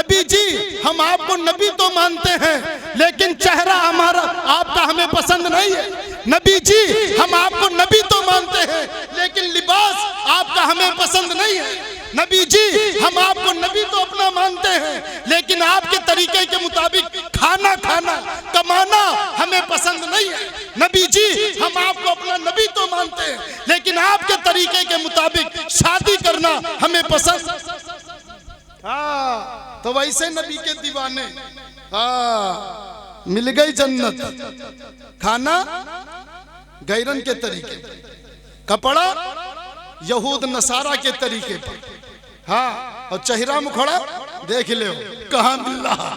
नबी जी हम आपको नबी तो मानते हैं लेकिन चेहरा हमारा आपका हमें पसंद नहीं है। नबी जी हम आपको नबी तो मानते हैं लेकिन लिबास आपका हमें पसंद नहीं है। नबी जी हम आपको नबी तो अपना मानते हैं लेकिन आपके तरीके के मुताबिक खाना खाना कमाना हमें पसंद नहीं है। नबी जी हम आपको अपना नबी तो मानते हैं लेकिन आपके तरीके के मुताबिक शादी करना हमें पसंद। हाँ तो वैसे नबी के दीवाने, हाँ मिल गई जन्नत, खाना गैरन के तरीके, कपड़ा यहूद नसारा के तरीके पर, हाँ और चेहरा मुखड़ा देख ले कहाँ मिल रहा।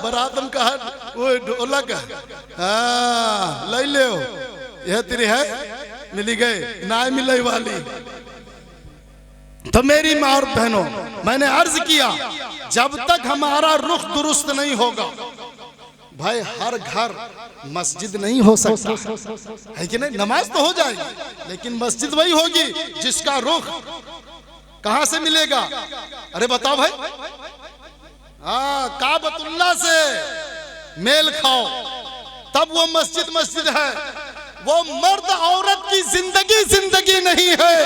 बरातम कहा वो ढोलक, हाँ ले ले यह तेरी है मिली गए ना मिले वाली। तो मेरी माँ और बहनों मैंने अर्ज किया जब तक हमारा रुख दुरुस्त नहीं होगा भाई हर घर मस्जिद नहीं हो सकता है कि नहीं। नमाज तो हो जाएगी लेकिन मस्जिद वही होगी जिसका रुख कहां से मिलेगा। अरे बताओ भाई, हाँ काबतुल्लाह से मेल खाओ तब वो मस्जिद मस्जिद है। वो मर्द औरत की जिंदगी जिंदगी नहीं है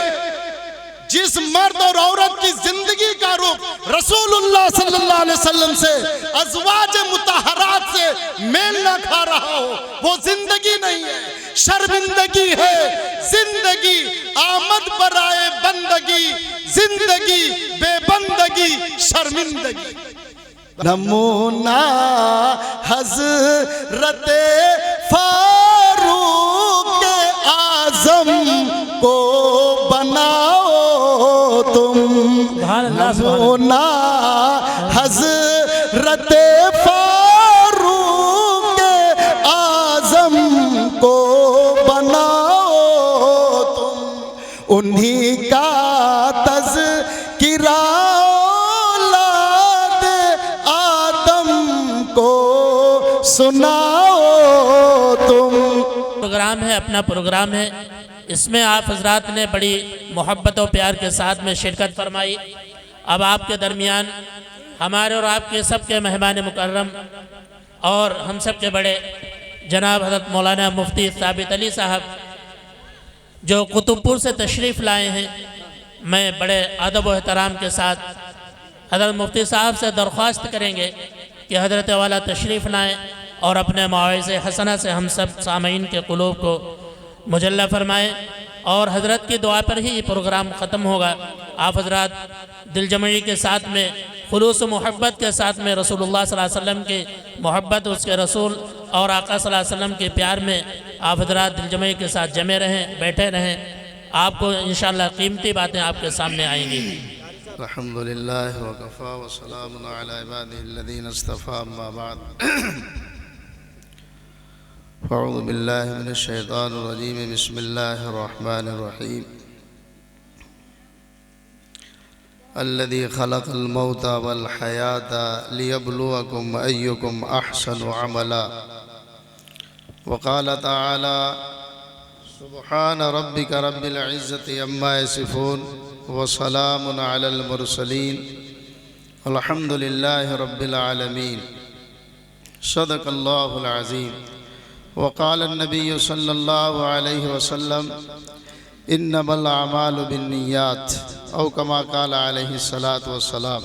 जिस मर्द और औरत की जिंदगी का रूप रसूलुल्लाह सल्लल्लाहु अलैहि वसल्लम से अज़वाज मुतहरात से मेल न खा रहा हो वो जिंदगी नहीं है, शर्मिंदगी है। जिंदगी आमद बराए बंदगी, जिंदगी बेबंदगी शर्मिंदगी। नमूना हज़रते फारूक आज़म को बनाओ तुम, नमूना हज़रते फारूक आज़म को बनाओ तुम, उन्हीं का तज़किरा औलाद आदम को सुनाओ तुम। प्रोग्राम है, अपना प्रोग्राम है, इसमें आप हजरात ने बड़ी मोहब्बत और प्यार के साथ में शिरकत फरमाई। अब आपके दरमियान हमारे और आपके सबके मेहमान मुकर्रम और हम सब के बड़े जनाब हज़रत मौलाना मुफ्ती साबित अली साहब जो कुतुबपुर से तशरीफ़ लाए हैं, मैं बड़े अदब व एहतराम के साथ हज़रत मुफ्ती साहब से दरख्वास्त करेंगे कि हज़रत वाला तशरीफ़ लाएँ और अपने मौइज़े हसना से हम सब सामीन के क़ुलूब को मुजल्ला फरमाएँ। और हज़रत की दुआ पर ही ये प्रोग्राम ख़त्म होगा। आप हज़रात दिलजमई के साथ में खुलूस मोहब्बत के साथ में रसूलुल्लाह सल्लल्लाहु अलैहि वसल्लम की मोहब्बत, उसके रसूल और आका सल्लल्लाहु अलैहि वसल्लम के प्यार में आप हज़रात दिलजमई के साथ जमे रहें, बैठे रहें। आपको इंशाअल्लाह कीमती बातें आपके सामने आएंगी। अल्हम्दुलिल्लाह व कफ़ा व सलामुन अला इबादिहिल्लज़ीना इस्तफ़ा, अम्मा बाद। अऊज़ु बिल्लाहि मिनश शैतानिर रजीम, बिस्मिल्लाहिर रहमानिर रहीम। अल्लज़ी खलक़ल मौता वल हयाता लियब्लुवकुम अय्युकुम अहसनु अमला। व क़ाल तआला सुब्हान रब्बिक रब्बिल इज़्ज़ति अम्मा यसिफ़ून व सलामुन अलल मुरसलीन वल्हम्दुलिल्लाहि रब्बिल आलमीन। सदक़ल्लाहुल अज़ीम। वक़ाल नबी सल्लल्लाहु अलैहि वसल्लम इन्नमल अमालु बिन्नियात औ कमा क़ाल अलैहि सलातु वस्सलाम।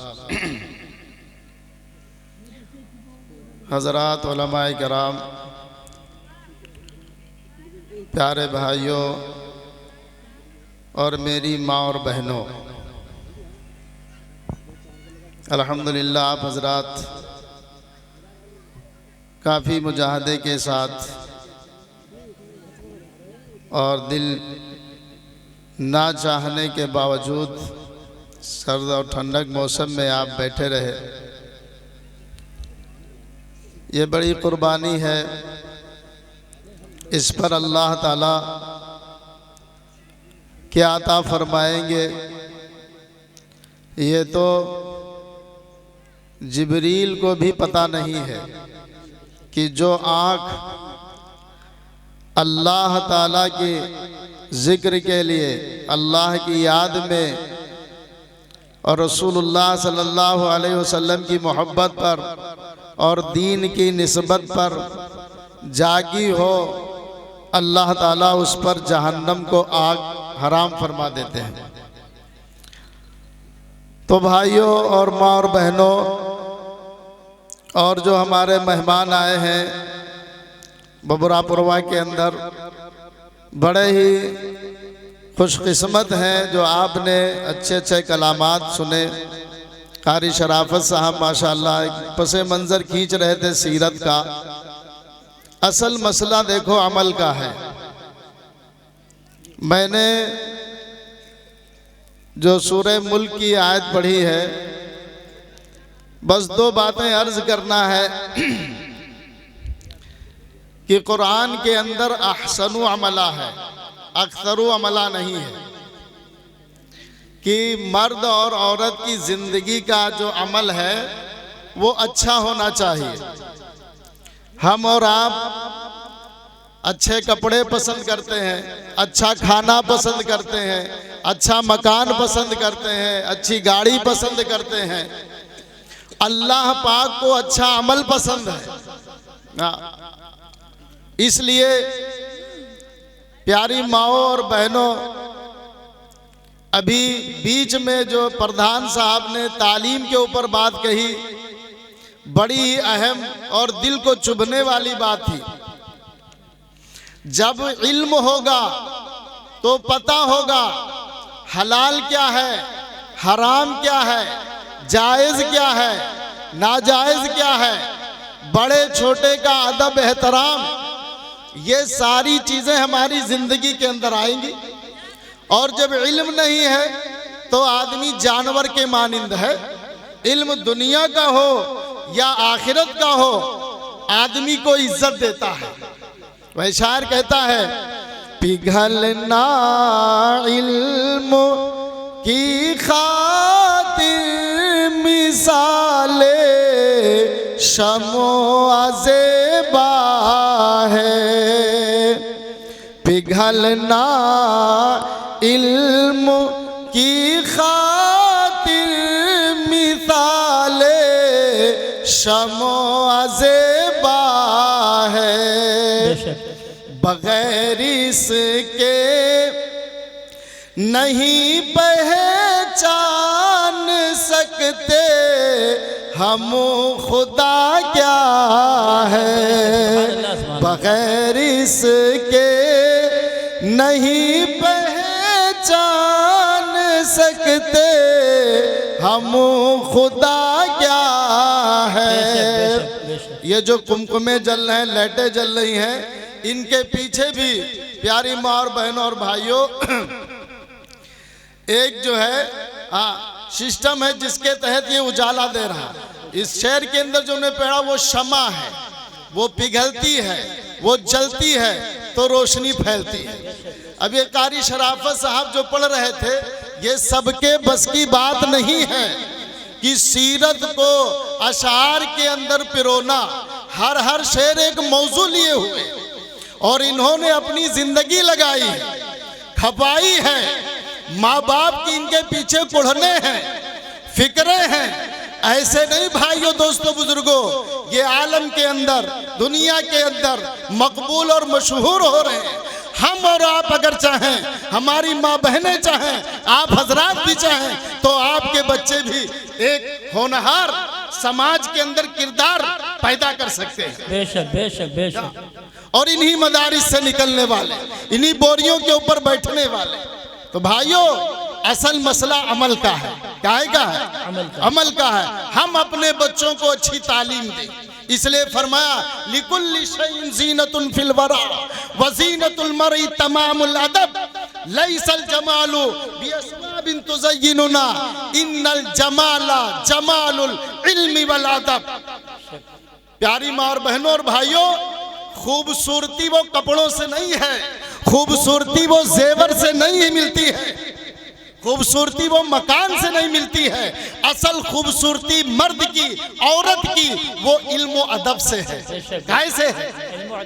हज़रात उलमाए किराम, प्यारे भाइयों और मेरी माँ और बहनों, अल्हम्दुलिल्लाह आप हज़रात काफ़ी मुजाहदे के साथ और दिल ना चाहने के बावजूद सर्द और ठंडक मौसम में आप बैठे रहे। ये बड़ी कुर्बानी है, इस पर अल्लाह ताला क्या अता फरमाएंगे ये तो जिब्रील को भी पता नहीं है कि जो आँख अल्लाह ताला के ज़िक्र के लिए, अल्लाह की याद में और रसूलुल्लाह सल्लल्लाहु अलैहि वसल्लम की मोहब्बत पर और दीन की निस्बत पर जागी हो, अल्लाह ताला उस पर जहन्नम को आग हराम फरमा देते हैं। तो भाइयों और माँ और बहनों, और जो हमारे मेहमान आए हैं बबुरापुरवा के अंदर, बड़े ही खुशकिस्मत हैं जो आपने अच्छे अच्छे कलामात सुने। कारी शराफत साहब माशाअल्लाह एक पसे मंज़र खींच रहे थे सीरत का। असल मसला देखो अमल का है। मैंने जो सूरह मुल्क की आयत पढ़ी है, बस दो बातें अर्ज करना है कि कुरान के अंदर अहसनु अमला है, अक्सरू अमला नहीं है, कि मर्द और औरत की ज़िंदगी का जो अमल है वो अच्छा होना चाहिए। हम और आप अच्छे कपड़े पसंद करते हैं, अच्छा खाना पसंद करते हैं, अच्छा मकान पसंद करते हैं, अच्छी गाड़ी पसंद करते हैं। अल्लाह पाक को अच्छा अमल पसंद है। इसलिए प्यारी माओ और बहनों, अभी बीच में जो प्रधान साहब ने तालीम के ऊपर बात कही, बड़ी ही अहम और दिल को चुभने वाली बात थी। जब इल्म होगा तो पता होगा हलाल क्या है, हराम क्या है, जायज़ क्या है, नाजायज़ क्या है, बड़े छोटे का अदब एहतराम, ये सारी चीज़ें हमारी ज़िंदगी के अंदर आएंगी। और जब इल्म नहीं है तो आदमी जानवर के मानिंद है। इल्म दुनिया का हो या आखिरत का हो, आदमी को इज्जत देता है। वह शायर कहता है, पिघलना इल्म की खातिर मिसाले शमो अज़ेबा है। पिघलना इल्म की खातिर मिसाले शमो अज़ेबा है। बगैर इसके नहीं पहचान सकते हम खुदा क्या है। बगैर इसके नहीं पहचान सकते हम खुदा क्या है। ये जो कुमकुमे जल रहे हैं, लाइटें जल रही हैं, इनके पीछे भी प्यारी माँ और बहनों और भाइयों एक जो है सिस्टम है जिसके तहत ये उजाला दे रहा है। इस शहर के अंदर जो हमने पढ़ा वो शमा है, वो पिघलती है, वो जलती है तो रोशनी फैलती है। अब ये कारी शराफत साहब जो पढ़ रहे थे, ये सबके बस की बात नहीं है कि सीरत को अशार के अंदर पिरोना। हर शेर एक मौजू लिए हुए और इन्होंने अपनी जिंदगी लगाई, खपाई है, माँ बाप की इनके पीछे कुढ़ने हैं, फिक्रे हैं। ऐसे नहीं भाइयों, दोस्तों, बुजुर्गों, ये आलम के अंदर, दुनिया के अंदर मकबूल और मशहूर हो रहे हैं। हम और आप अगर चाहें, हमारी माँ बहनें चाहें, आप हजरात भी चाहें, तो आपके बच्चे भी एक होनहार समाज के अंदर किरदार पैदा कर सकते हैं। बेशक बेशक बेशक। और इन्हीं मदारिस से निकलने वाले, इन्हीं बोरियों के ऊपर बैठने वाले। तो भाइयों, असल मसला अमल का है। क्या है? अमल का है। हम अपने बच्चों को अच्छी तालीम दें। इसलिए फरमाया, लिकुल्लि शैइन ज़ीनतुन फिल वरा व ज़ीनतुल मरई तमामुल अदब लैसल जमालु बिअस्बाबिन तुज़य्यिनुना इन्नल जमाला जमालुल इल्मी वल अदब। प्यारी माँ और बहनों और भाइयों, खूबसूरती वो कपड़ों से नहीं है, खूबसूरती वो जेवर से नहीं मिलती है, खूबसूरती वो मकान से नहीं मिलती है, असल खूबसूरती मर्द की, औरत की, वो इल्म अदब से है। काय से है?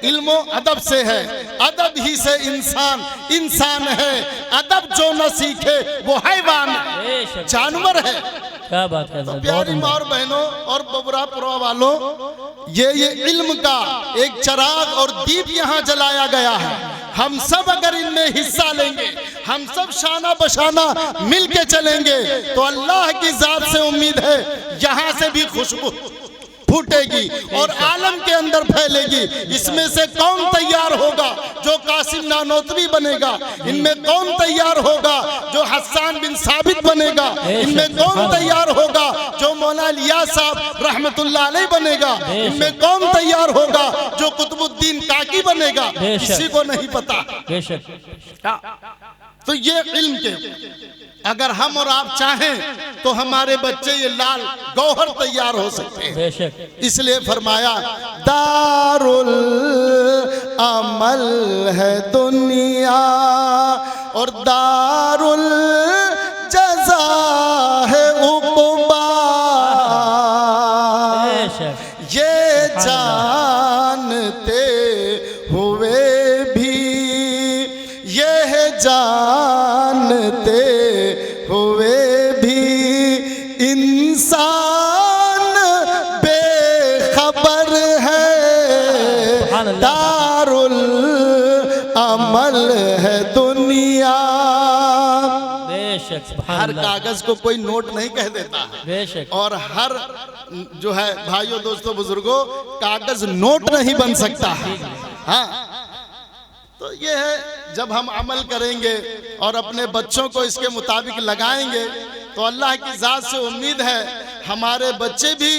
इल्म अदब से है। अदब ही से इंसान इंसान है। अदब जो न सीखे वो हैवान है, जानवर है। क्या बात है। तो प्यारी माँ और बहनों और बबुरापुरा वालों, ये इल्म का एक चिराग और दीप यहाँ जलाया गया है। हम सब अगर इनमें हिस्सा लेंगे, हम सब शाना बशाना मिल के चलेंगे, तो अल्लाह की जात से उम्मीद है यहाँ से भी खुशबू फूटेगी और आलम के अंदर फैलेगी। इसमें से कौन तैयार होगा जो कासिम नानोतवी बनेगा? इनमें कौन तैयार होगा जो हसन बिन साबित बनेगा? इनमें कौन तैयार होगा जो मौलाना इलियास साहब रहमतुल्लाह अलैह बनेगा? इनमें कौन तैयार होगा जो कुतुबुद्दीन काकी बनेगा? किसी को नहीं पता। तो ये इल्म के अगर हम और आप चाहें तो हमारे बच्चे ये लाल गौहर तैयार हो सकते हैं। इसलिए फरमाया दारुल अमल है दुनिया और दारुल जज़ा है उक़बा। ये जानते हुए भी, ये जानते हुए भी इंसान बेखबर है। दारुल अमल है दुनिया। हर कागज को कोई नोट नहीं कह देता है, और हर जो है भाइयों दोस्तों बुजुर्गों, कागज नोट नहीं बन सकता है। हाँ, तो ये है जब हम अमल करेंगे और अपने बच्चों को इसके मुताबिक लगाएंगे, तो अल्लाह की जात से उम्मीद है हमारे बच्चे भी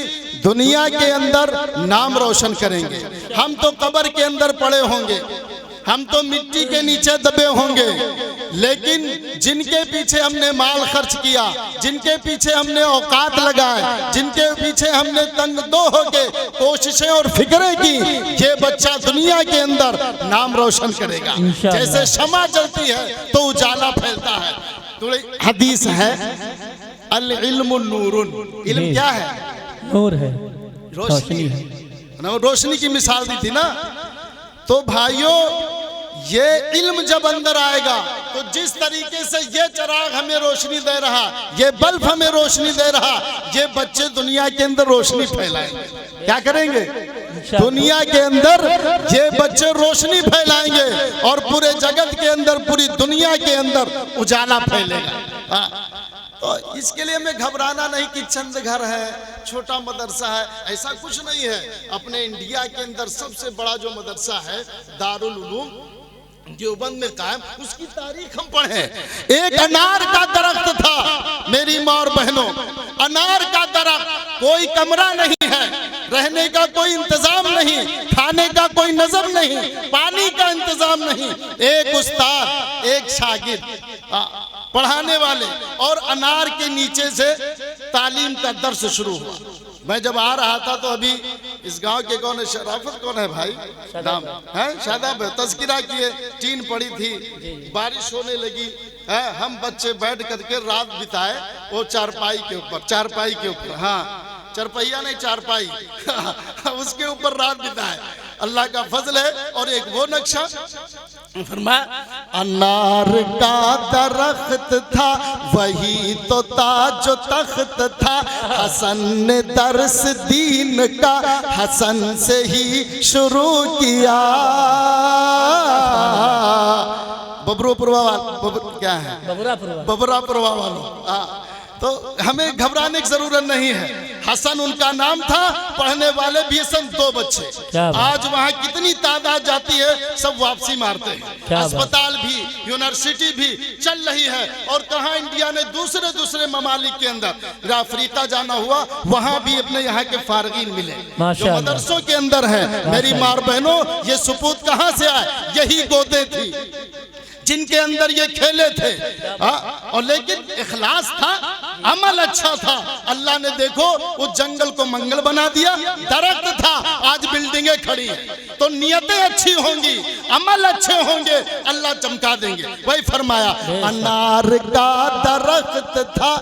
दुनिया के अंदर नाम रोशन करेंगे। हम तो कब्र के अंदर पड़े होंगे, हम तो मिट्टी के नीचे दबे होंगे, लेकिन जिनके पीछे हमने माल खर्च किया, जिनके पीछे हमने औकात लगाए, जिनके पीछे हमने तंग दो होके कोशिशें और फिक्रें की, ये बच्चा दुनिया के अंदर नाम रोशन करेगा। जैसे शमा जलती है तो उजाला फैलता है। तो हदीस है अल इल्मु नूरुन, इल्म क्या है? नूर है, रोशनी है। रोशनी की मिसाल दी थी ना। तो भाइयों, ये इल्म जब अंदर आएगा तो जिस तरीके से ये चिराग हमें रोशनी दे रहा, ये बल्ब हमें रोशनी दे रहा, ये बच्चे दुनिया के अंदर रोशनी फैलाएंगे। क्या करेंगे? दुनिया के अंदर ये बच्चे रोशनी फैलाएंगे और पूरे जगत के अंदर, पूरी दुनिया के अंदर उजाला फैलेगा। तो इसके लिए हमें घबराना नहीं कि चंद घर है, छोटा मदरसा है, ऐसा कुछ नहीं है। अपने इंडिया के अंदर सबसे बड़ा जो मदरसा है दारुल उलूम देवबंद में कायम, उसकी तारीख हम पढ़े। एक अनार का दरख्त था मेरी माँ और बहनों, अनार का दरख्त, कोई कमरा नहीं है, रहने का कोई इंतजाम नहीं, खाने का कोई नजर नहीं, पानी का इंतजाम नहीं। एक उस्ताद, एक शागिर्द पढ़ाने वाले, और अनार के नीचे से तालीम का दर्स शुरू हुआ। मैं जब आ रहा था तो अभी इस गांव के कौन है, शराफत कौन है भाई, नाम है शादाब, तज़किरा किए, टीन पड़ी थी, बारिश होने लगी है, हम बच्चे बैठ करके रात बिताए वो चारपाई के ऊपर, चारपाई के ऊपर, हाँ चरपैया नहीं चारपाई उसके ऊपर रात बिताए। अल्लाह का फजल है। और एक वो नक्शा फरमाया अनार का दरख्त था वही तो ताज तख्त था, हसन ने दर्स दीन का हसन से ही शुरू किया। बबरूपुरवा क्या है, बबरूपुरवा वालों। तो हमें घबराने की जरूरत नहीं है। हसन उनका नाम था, पढ़ने वाले भी सब 2 बच्चे। आज वहाँ कितनी तादाद जाती है, सब वापसी मारते हैं। अस्पताल भी, यूनिवर्सिटी भी चल रही है। और कहाँ इंडिया ने दूसरे ममालिक के अंदर, अफ्रीका जाना हुआ, वहाँ भी अपने यहाँ के फारगीन मिले जो मदरसों के अंदर है। मेरी माँ बहनों, ये सुपूत कहाँ से आए? यही गोदे थी जिनके अंदर ये खेले थे। और लेकिन इखलास था, अमल अच्छा था। अल्लाह ने देखो उस जंगल को मंगल बना दिया। दरख्त था, आज बिल्डिंगें खड़ी हैं। तो नियतें अच्छी होंगी, अमल अच्छे होंगे, अल्लाह चमका देंगे। वही फरमाया अनार का दरख्त था,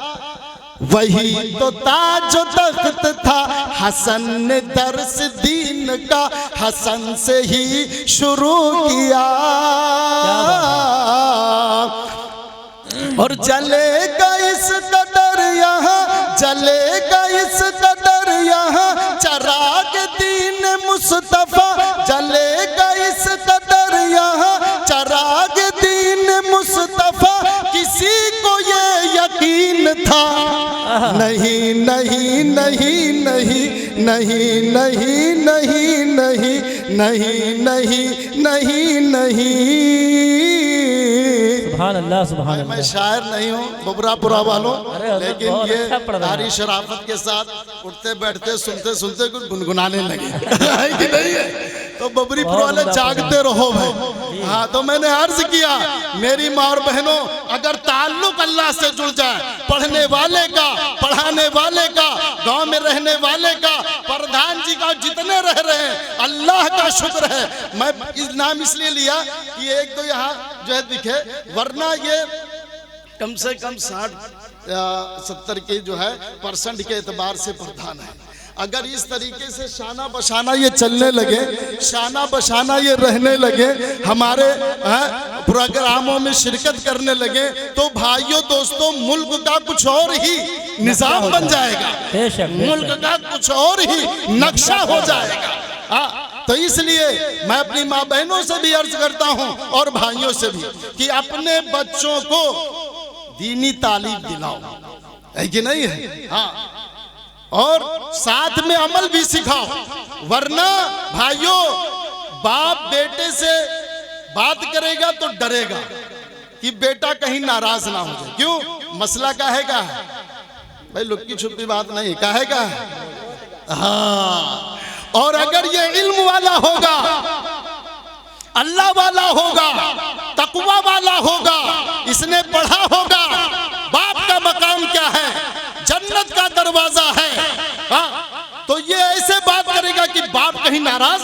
वही तो ताज तख्त था। हसन ने दर्स दीन का हसन से ही शुरू किया, और जलेगा इस कदर यहाँ, जलेगा इस कदर यहाँ चराग दीन मुस्तफा, जलेगा इस कदर यहाँ चराग दीन मुस्तफा। किसी को ये यकीन था नहीं नहीं नहीं नहीं नहीं नहीं नहीं नहीं नहीं नहीं नहीं नहीं। सुभान अल्लाह, सुभान मैं शायर नहीं हूँ बबरापुरा वालों, लेकिन बहुत ये अच्छा पढ़ रहा है। तारी शराफत के साथ उठते बैठते सुनते सुनते कुछ गुनगुनाने लगे है कि नहीं है? तो बबरीपुर वाले जागते रहो भाई। हाँ, तो मैंने अर्ज किया मेरी माँ और बहनों, अगर ताल्लुक अल्लाह से जुड़ जाए, पढ़ने वाले का, पढ़ाने वाले का, गांव में रहने वाले का, प्रधान जी का, जितने रह रहे हैं, अल्लाह का शुक्र है। मैं इस नाम इसलिए लिया कि एक दो यहाँ जो है दिखे, वरना ये कम से कम 60-70 के जो है % के एतबार से प्रधान है। अगर इस तरीके से शाना बशाना ये चलने लगे, शाना बशाना ये रहने लगे, हमारे प्रोग्रामों में शिरकत करने लगे, तो भाइयों दोस्तों मुल्क का कुछ और ही निजाम बन जाएगा, मुल्क का कुछ और ही नक्शा हो जाएगा। तो इसलिए मैं अपनी माँ बहनों से भी अर्ज करता हूँ और भाइयों से भी कि अपने बच्चों को दीनी तालीम दिलाओ, है कि नहीं है? हाँ, और साथ में अमल भी सिखाओ। वरना भाइयों, बाप बेटे से बात करेगा तो डरेगा कि बेटा कहीं नाराज ना हो जाए। क्यों? मसला काहे का है भाई? लुक्की छुपी बात नहीं, काहे का है? हाँ, और अगर ये इल्म वाला होगा, अल्लाह वाला होगा, तकवा वाला होगा, इसने पढ़ा होगा बाप का मकाम क्या है, जन्नत का दरवाजा है, हाँ, तो ये ऐसे बात करेगा कि बाप कहीं नाराज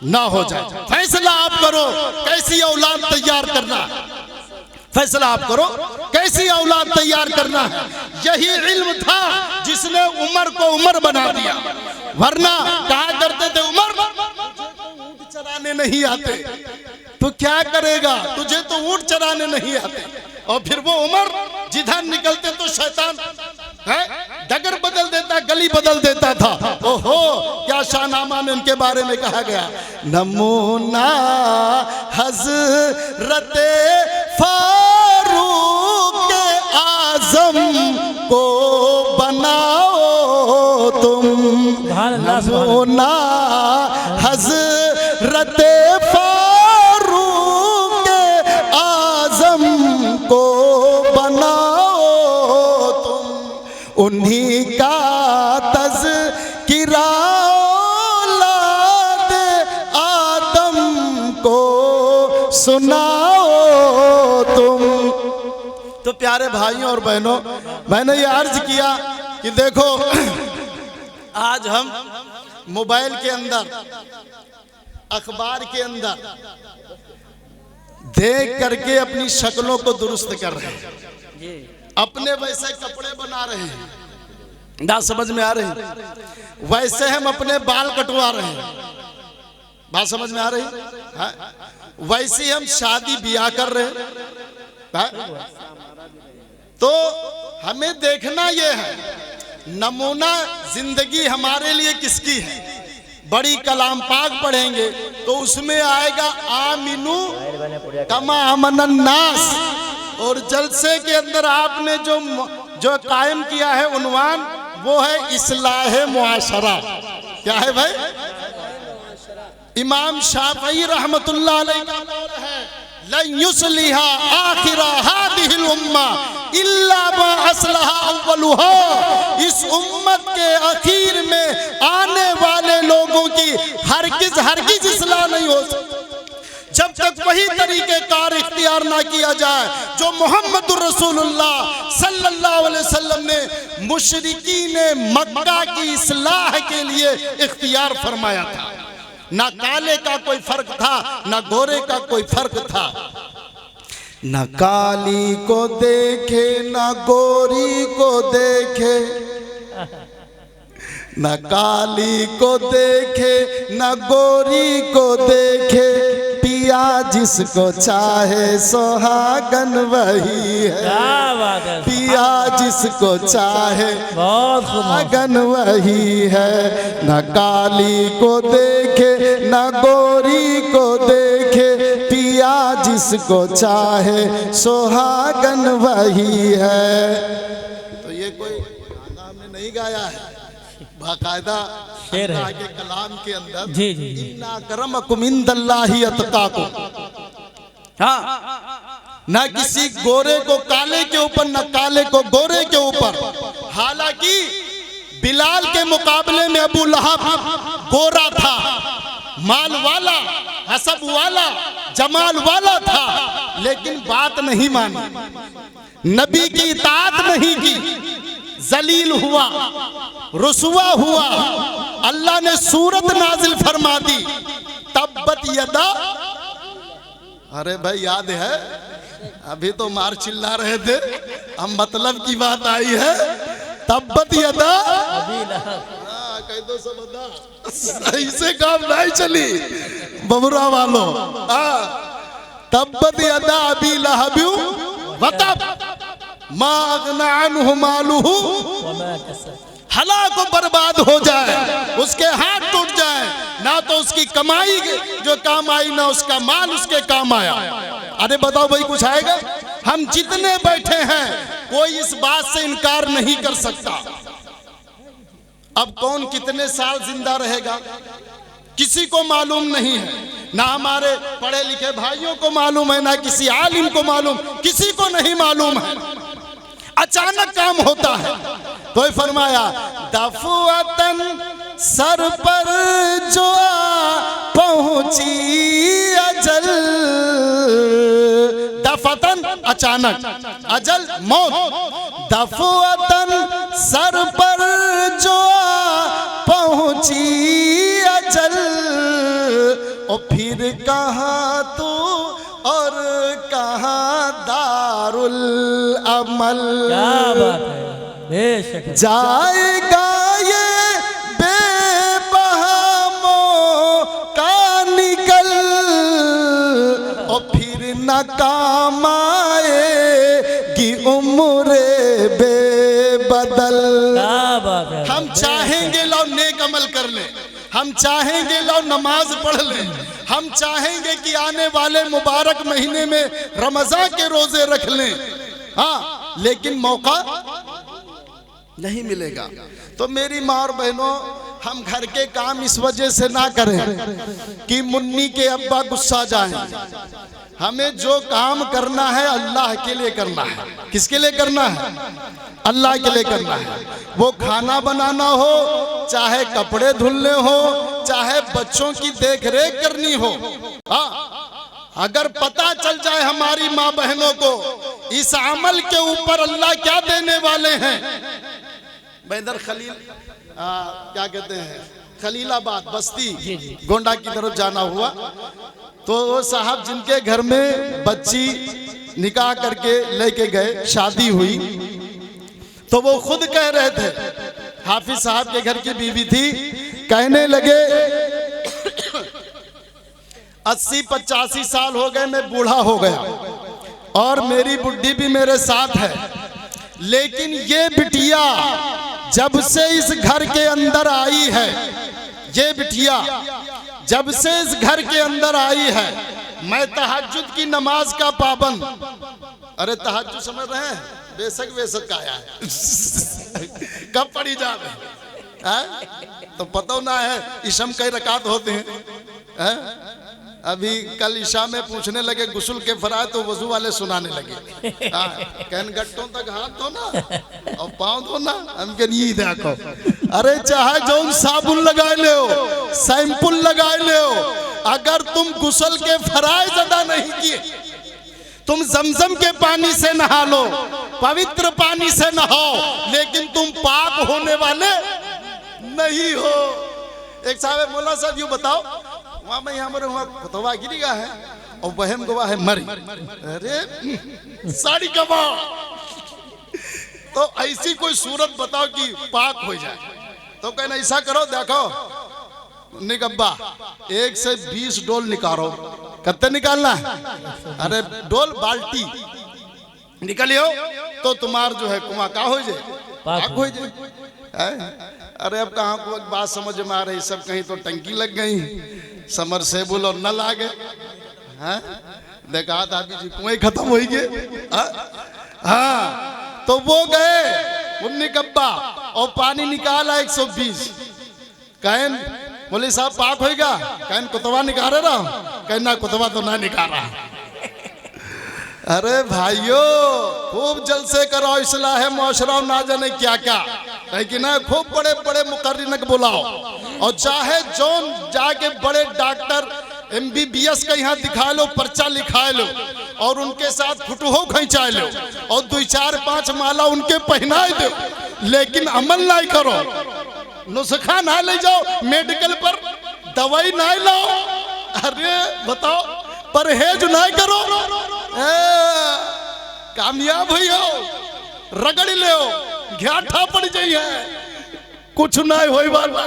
ना हो जाए। फैसला आप करो कैसी औलाद तैयार करना है, फैसला आप करो कैसी औलाद तैयार करना है। यही इल्म था जिसने उमर को उमर बना दिया। वरना कहा करते थे उमर ऊंट चराने नहीं आते, तो क्या करेगा? तुझे तो ऊंट चराने नहीं आते। और फिर वो उमर जिधर निकलते तो शैतान है डगर बदल देता, गली बदल देता था। ओहो, क्या शाहनामा में उनके बारे में कहा गया, नमूना हज़रते फारूक आज़म को बनाओ तुम, नमूना हज़रते फारूक आज़म को बनाओ तुम, उन्हीं का तज़किरा औलाद आदम को सुनाओ तुम। तो प्यारे भाइयों और बहनों, मैंने ये अर्ज किया कि देखो आज हम मोबाइल के अंदर, अखबार के अंदर देख करके अपनी शक्लों को दुरुस्त कर रहे हैं, अपने वैसे कपड़े बना रहे हैं, ना समझ में आ रही, वैसे हम अपने बाल कटवा रहे हैं, बात समझ में आ रही है? वैसे हम शादी ब्याह कर रहे हैं। तो हमें देखना यह है नमूना जिंदगी हमारे लिए किसकी है। बड़ी कलाम पाक पढ़ेंगे तो उसमें आएगा आमिनू कमा अमनन नास, और जलसे के अंदर आपने जो कायम किया है उन्वान, वो है इस्लाह मुआशरा। क्या है भाई? इमाम शाफई रहमतुल्लाह अलैहि का कौल है, लन युस्लिहा आखिरा हादिहिल उम्मा इल्ला मा असलहा अव्वलुहा। इस उम्मत के आखिर में आने वाले लोगों की हरगिज इस्लाह नहीं हो सकती। जब तक वही तरीक़ेकार इख्तियार ना किया जाए जो मोहम्मद रसूलुल्लाह सल्लल्लाहु अलैहि वसल्लम ने मुशरिकीन मक्का की इस्लाह के लिए इख्तियार फरमाया था। ना काले का कोई फर्क था, ना गोरे का कोई फर्क था। न काली को देखे न गोरी को देखे, न काली को देखे न गोरी को देखे, पिया जिसको चाहे सुहागन वही है। क्या बात है, पिया जिसको चाहे सुहागन वही है। न काली को देखे न गोरी को देखे, पिया जिसको चाहे सुहागन वही है। तो ये कोई गाना हमने नहीं गाया है, बाकायदा शेर है के कलाम के अंदर। जी जी इन्ना अकरमकुम इंदल्लाहि अतकाकुम। हाँ, ना किसी गोरे को काले के ऊपर, न काले को गोरे के ऊपर। हालांकि बिलाल के मुकाबले में अबू लहब गोरा था, माल वाला, हसब वाला, जमाल वाला था, लेकिन बात नहीं मानी, नबी की इताअत नहीं की, जलील हुआ, रुसवा हुआ। अल्लाह ने सूरत नाजिल फरमा दी, तब्बत यदा। अरे भाई याद है, अभी तो मार चिल्ला रहे थे, हम मतलब की बात आई है। तब्बत यदा, कह दो सब सही से काम नहीं चली बबुरा वालों। तब्बत यदा अबी लहब व तब मा अगना अन्हु मालुहु, हलाक बर्बाद हो जाए, उसके हाथ टूट जाए, ना तो उसकी कमाई जो काम आई, ना उसका माल उसके काम आया। अरे बताओ भाई, कुछ आएगा? हम जितने बैठे हैं कोई इस बात से इनकार नहीं कर सकता। अब कौन कितने साल जिंदा रहेगा किसी को मालूम नहीं है, ना हमारे पढ़े लिखे भाइयों को मालूम है, ना किसी आलिम को मालूम, किसी को नहीं मालूम है। अचानक काम होता है। तो फरमाया दफुअतन सर पर जो पहुंची अजल, दफतन अचानक, अजल मौत। दफुअतन सर पर जो पहुंची अजल, और फिर कहाँ तू और कहाँ दारुल अमल। क्या बात है, बेशक जाएगा ये बेबहामों का निकल, और फिर न काम आएगी उम्रे बेबदल। क्या बात है। हम चाहेंगे लो नेक अमल कर ले, हम चाहेंगे लो नमाज पढ़ ले, हम चाहेंगे कि आने वाले मुबारक महीने में रमजान के रोजे रख लें, हाँ, लेकिन मौका नहीं मिलेगा। तो मेरी माँ और बहनों, हम घर के काम इस वजह से ना करें कि मुन्नी के अब्बा गुस्सा जाएं। हमें जो काम करना है अल्लाह के लिए करना है। किसके लिए करना है? अल्लाह के लिए करना है। वो खाना बनाना हो, चाहे कपड़े धुलने हो, चाहे बच्चों की देखरेख करनी हो। हाँ, अगर पता चल जाए हमारी माँ बहनों को इस अमल के ऊपर अल्लाह क्या देने वाले हैं। बैदर खलील क्या कहते हैं, खलीलाबाद बस्ती गोंडा की तरफ जाना हुआ, तो वो साहब जिनके घर में बच्ची निकाह करके लेके गए, शादी हुई, तो वो खुद कह रहे थे, हाफिज साहब के घर की बीवी थी, कहने लगे 80-85 साल हो गए, मैं बूढ़ा हो गया और मेरी बुढ़ी भी मेरे साथ है, लेकिन ये बिटिया जब से इस घर के अंदर आई है, ये बिटिया जब से इस घर के अंदर आई है, मैं तहज्जुद की नमाज का पाबंद। अरे तहज्जुद समझ रहे हैं? बेशक का आया है कब पढ़ी जावे तो पता ना है, इशम कई रकात होते हैं। अभी कल ईशा में पूछने लगे गुस्ल के फराज, तो वजू वाले सुनाने लगे, कहन गट्टों तक हाथ धो ना और पाँव धो ना, हम के नहीं देखो। अरे चाहे जो साबुन लगाए ले हो, शैम्पुल लगाए ले हो, अगर तुम गुस्ल के फराइज अदा नहीं किए, तुम जमजम के पानी से नहा लो, पवित्र पानी से नहाओ, लेकिन तुम पाक होने वाले नहीं हो। एक साहब बोला साहब यूं बताओ, वहां में यहाँ मरे हुआ खुतवा गिरी गया है और बहम गवा है मरी, अरे साड़ी गवा। तो ऐसी कोई सूरत बताओ कि पाक हो जाए। तो कहना ऐसा करो, देखो निकब्बा 1 से 20 डोल निकालो। कितने निकालना है? अरे डोल बाल्टी निकलियो तो तुम्हार जो है कुआं का हो जाए, पाक हो जाए। अरे अब कहाँ को एक बात समझ में आ रही, सब कहीं तो टंकी लग गई, समरसेबुल और नल आ गए। देखा दादी जी कुएं खत्म हो गए। हाँ तो वो गए उन्नी कब्बा और पानी निकाला 120। कहन बोले साहब पाक होएगा? कहन कुतवा निकाले रहा, कहना कुतवा तो ना निकाला। अरे भाइयों खूब जलसे करो, इस्लाह मुआशरा ना जाने क्या क्या है कि ना, खूब बड़े बड़े मुकर्रिन को बुलाओ और चाहे जोन जाके बड़े डॉक्टर MBBS का यहाँ दिखा लो, पर्चा लिखा लो और उनके साथ फुटहो खींचा लो और 2 4 5 माला उनके पहना दो, लेकिन अमल ना करो, नुस्खा ना ले जाओ मेडिकल पर, दवाई ना लाओ। अरे बताओ परहेज ना करो, कामयाब हो रगड़ ले घाटा पड़ जाइए, कुछ ना हो वाला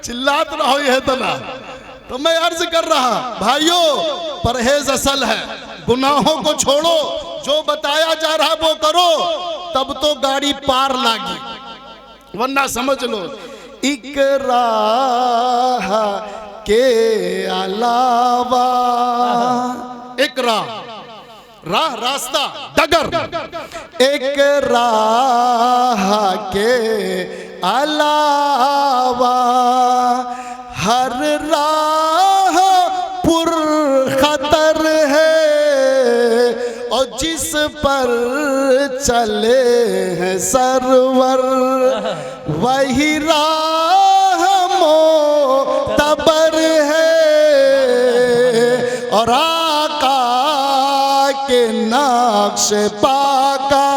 चिल्लात ना हो है तना। तो मैं अर्ज कर रहा भाइयों परहेज असल है, गुनाहों को छोड़ो, जो बताया जा रहा वो करो, तब तो गाड़ी पार लागी, वरना समझ लो इकराह के अलावा, इकराह राह रास्ता डगर, एक राह के अलावा हर राह पुर खतर है और जिस पर चले हैं सरवर वही राह मोतबर है और आका के नक्श पाका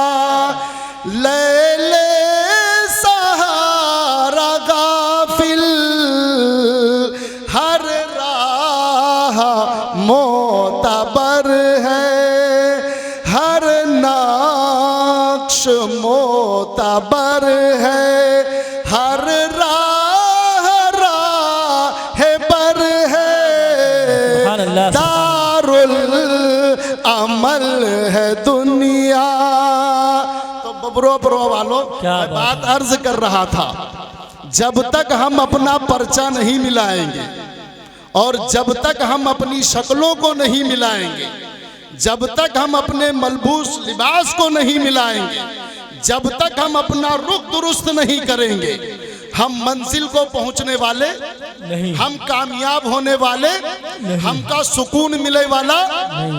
ले ले सहारा गाफिल, हर राह मोतबर है, हर नक्श मोतबर है, हर राह बर है, दारुल अमल है दुनिया। तो बबरो वालों मैं बात अर्ज कर रहा था, जब तक हम अपना पर्चा नहीं मिलाएंगे और जब तक हम अपनी शक्लों को नहीं मिलाएंगे, जब तक हम अपने मलबूस लिबास को नहीं मिलाएंगे, जब तक हम अपना रुख दुरुस्त नहीं करेंगे, हम मंजिल को पहुंचने वाले नहीं, हम कामयाब होने वाले, हमका सुकून मिले वाला,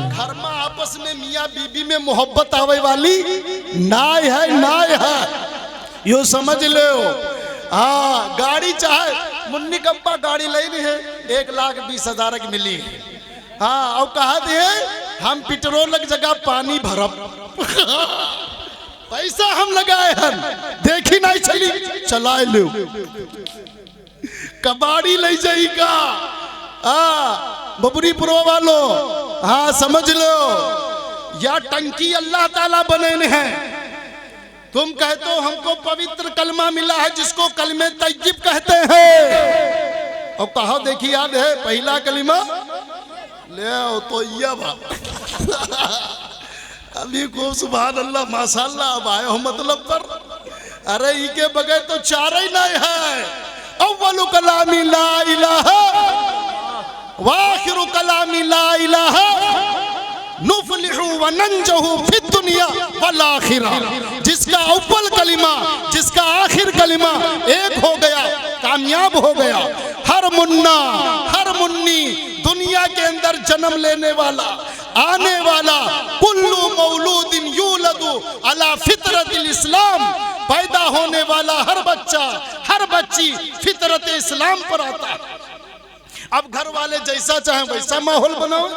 घर में आपस में मियाँ बीबी में मोहब्बत आवे वाली नाय है, नाय है, यो समझ लो। हाँ गाड़ी चाहे मुन्नी कब्बा गाड़ी लेनी है 1,20,000 की मिली है। हाँ और कहा दिए हम पेट्रोल की जगह पानी भरब पैसा हम लगाए हैं, देखी नहीं चली चलाए लो, कबाड़ी ले जाएगा। बबरी पुरो वालों हाँ समझ लो, या टंकी अल्लाह ताला बने हैं। तुम कहते हो हमको पवित्र कलमा मिला है जिसको कलमे तय्यब कहते हैं, और कहा देखी याद है पहला कलिमा ले आओ तो ये अभी को सुभान अल्लाह माशाल्लाह अब आए हो मतलब पर। अरे इके बगैर तो चार ही नहीं है। अव्वलु कलामी ला इलाहा वाखिरु कलामी ला इलाहा नुफलिहु व नंजहु फिद दुनिया वल आखिरा। जिसका अव्वल कलिमा जिसका आखिर कलिमा एक हो गया कामयाब हो गया। हर मुन्ना हर मुन्नी दुनिया के अंदर जन्म लेने वाला आने वाला कुल्लु मौलूदिन यूलदु अला फितरतिल इस्लाम, पैदा होने वाला हर बच्चा हर बच्ची फितरत इस्लाम पर आता है। अब घर वाले जैसा चाहे वैसा माहौल बनाओ।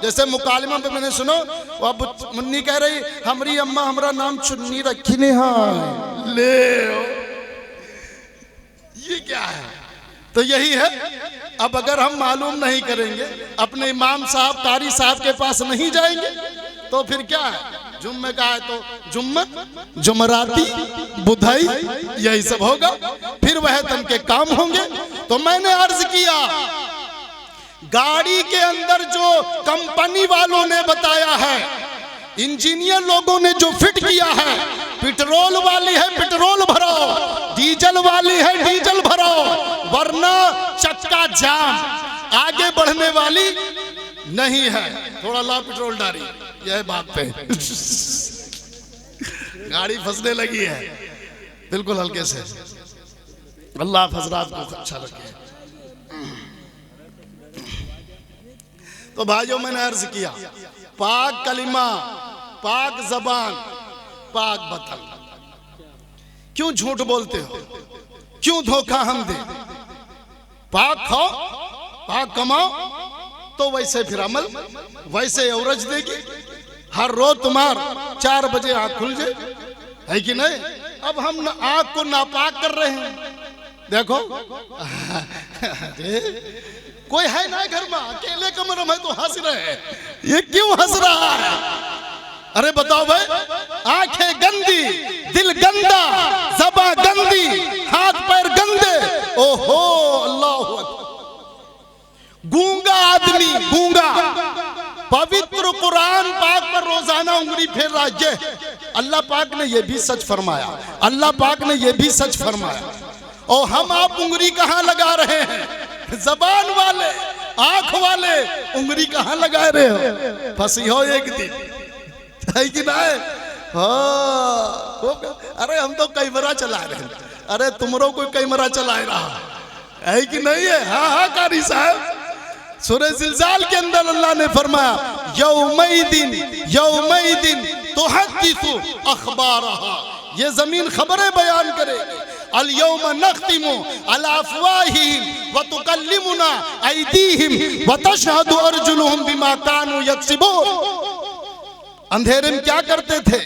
जैसे मुकालमा पे मैंने सुनो, वो अब मुन्नी कह रही हमारी अम्मा हमारा नाम चुन्नी रखी नहीं, हाँ ले ये क्या है? तो यही है। अब अगर हम मालूम नहीं करेंगे, अपने इमाम साहब कारी साहब के पास नहीं जाएंगे, तो फिर क्या है? जुम्मे का है तो जुम्मा, जुमराती, बुधाई, यही सब होगा। फिर वह तन के काम होंगे। तो मैंने अर्ज किया, गाड़ी के अंदर जो कंपनी वालों ने बताया है, इंजीनियर लोगों ने जो फिट किया है, पेट्रोल वाली है पेट्रोल भरो, डीजल वाली है डीजल भरो, वरना चक्का जाम, आगे बढ़ने वाली नहीं है। थोड़ा ला पेट्रोल डाली, यह बात पे गाड़ी फंसने लगी है। बिल्कुल हल्के से, अल्लाह हज़रात को अच्छा लगे। तो भाइयों मैंने अर्ज किया, पाक कलिमा, पाक जबान, पाक बतन, क्यों झूठ बोलते हो? क्यों धोखा हम दे? पाक खाओ, पाक कमाओ, तो वैसे फिर अमल, वैसे अवरज देगी। हर रोज तुम्हार 4 बजे आँख खुल जाए, है कि नहीं? अब हम आँख को नापाक कर रहे हैं। देखो कोई है ना घर में, अकेले कमरे में तो हंस रहे हैं। ये क्यों हंस रहा है? अरे बताओ भाई, आंखें गंदी, दिल गंदा, ज़बान गंदी, हाथ पैर गंदे, ओहो अल्लाह अकबर। गूंगा आदमी, गूंगा, पवित्र कुरान पाक पर रोजाना उंगली फेर रहा है। अल्लाह पाक ने यह भी सच फरमाया, अल्लाह पाक ने यह भी सच फरमाया। और हम आप उंगली कहां लगा रहे हैं? जबान वाले, आंख वाले उंगली कहां लगा रहे हो? फंसी हो एक दिन, है कि नहीं? अरे हम तो कैमरा चला रहे हैं, अरे तुमरो कोई कैमरा चला रहा है कि नहीं है? हाँ हाँ कारी साहब, सूरह ज़िलज़ाल के अंदर अल्लाह ने फरमाया, यौमैदिन तुहद्दिसु अखबारहा, ये जमीन खबरें बयान करेगी। अल यौम नख्तिमु अला अफ़वाहिहिम व तुकल्लिमुना ऐदीहिम व तशहदु अर्जुलुहुम बिमा कानू यक्सिबून। अंधेरे में क्या करते थे?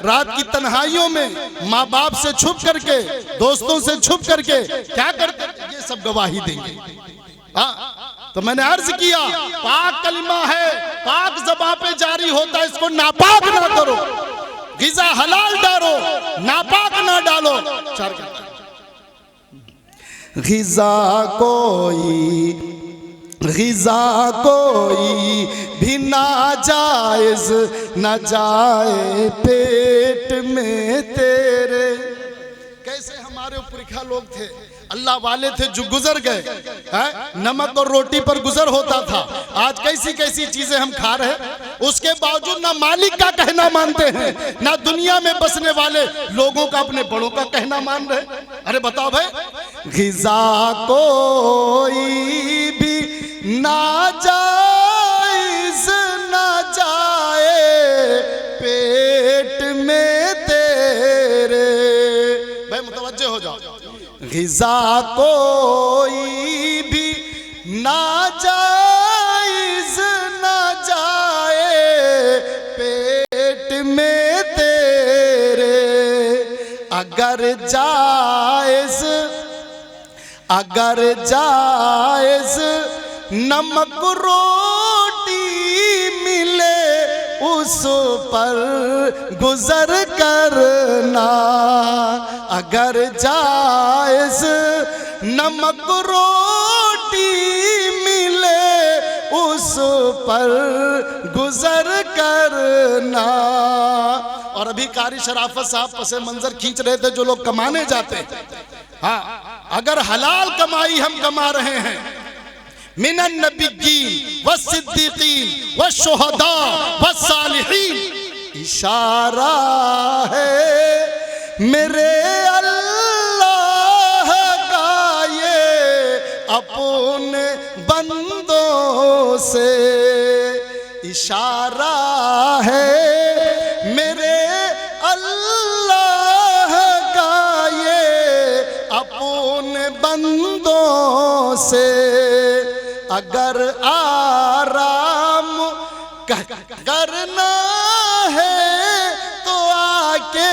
रात की तन्हाइयों में माँ बाप से छुप करके, दोस्तों से छुप करके क्या करते थे? ये सब गवाही देंगे। तो मैंने अर्ज किया, पाक कलिमा है, पाक ज़बान पे जारी होता है, इसको नापाक ना करो। गिज़ा हलाल डालो, नापाक ना डालो। गिज़ा कोई भी नाजायज न जाए पेट में तेरे। कैसे हमारे पुरखा लोग थे, अल्लाह वाले थे, जो गुजर गए, नमक और रोटी पर गुजर होता था। आज कैसी कैसी चीजें हम खा रहे हैं, उसके बावजूद ना मालिक का कहना मानते हैं, ना दुनिया में बसने वाले लोगों का, अपने बड़ों का कहना मान रहे। अरे बताओ भाई, गिज़ा कोई भी नाजायज ना जाए पेट में तेरे। भाई मुतवज्जे हो जाओ, गिज़ा कोई भी नाजायज ना जाए पेट में तेरे। अगर जायज नमक रोटी मिले उस पर गुजर करना। अगर जायज नमक रोटी मिले उस पर गुजर करना। और अभी कारी शराफत साहब पसे मंजर खींच रहे थे, जो लोग कमाने जाते हैं। हाँ, अगर हलाल कमाई हम कमा रहे हैं, मिनन नबिय्यीन व सिद्दीकीन व शुहदा व सालिहीन, इशारा है मेरे अल्लाह का ये अपने बंदों से। इशारा है मेरे अल्लाह का ये अपने बंदों से। अगर आराम करना है तो आके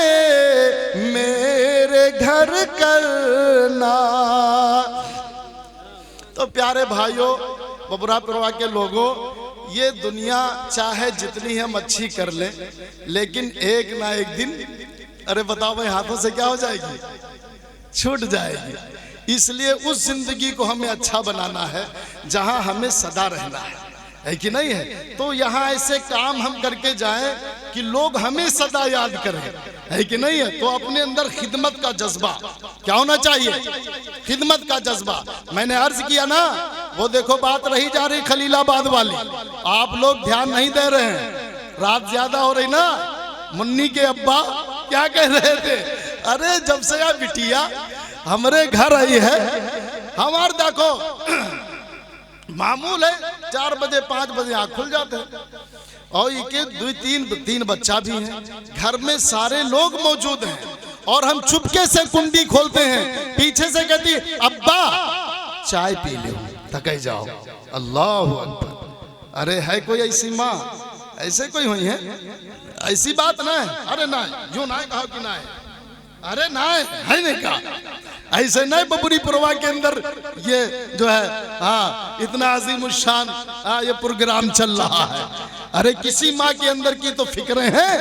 मेरे घर करना। तो प्यारे भाइयों, बबुरा परवा के लोगों, ये दुनिया चाहे जितनी हम अच्छी कर लें, लेकिन एक ना एक दिन, अरे बताओ भाई, हाथों से क्या हो जाएगी? छूट जाएगी। इसलिए उस जिंदगी को हमें अच्छा बनाना है जहां हमें सदा रहना है कि नहीं है? तो यहाँ ऐसे काम हम करके जाएं कि लोग हमें सदा याद करें, है कि नहीं है? तो अपने अंदर खिदमत का जज्बा क्या होना चाहिए? खिदमत का जज्बा। मैंने अर्ज किया ना, वो देखो बात रही जा रही खलीलाबाद वाली, आप लोग ध्यान नहीं दे रहे हैं। रात ज्यादा हो रही ना, मुन्नी के अब्बा क्या कह रहे थे? अरे जब से यह बिटिया हमारे घर आई है, हमारे देखो मामूल है 4 बजे 5 बजे आँख खुल जाते हैं, और ये तीन बच्चा भी है, घर में सारे लोग मौजूद हैं, और हम चुपके से कुंडी खोलते हैं, पीछे से कहती अब्बा चाय पी लो, थके जाओ। अल्लाह अकबर। अरे है कोई ऐसी माँ? ऐसे कोई हुई है? ऐसी बात ना है। अरे ना, यूं ना कहो कि ना है, अरे ना है नहीं कहा, ऐसे नहीं। बबुरी परवा के अंदर ये जो है, हाँ, इतना अजीम शान ये प्रोग्राम चल रहा है। अरे किसी माँ के अंदर की तो फिक्रें हैं,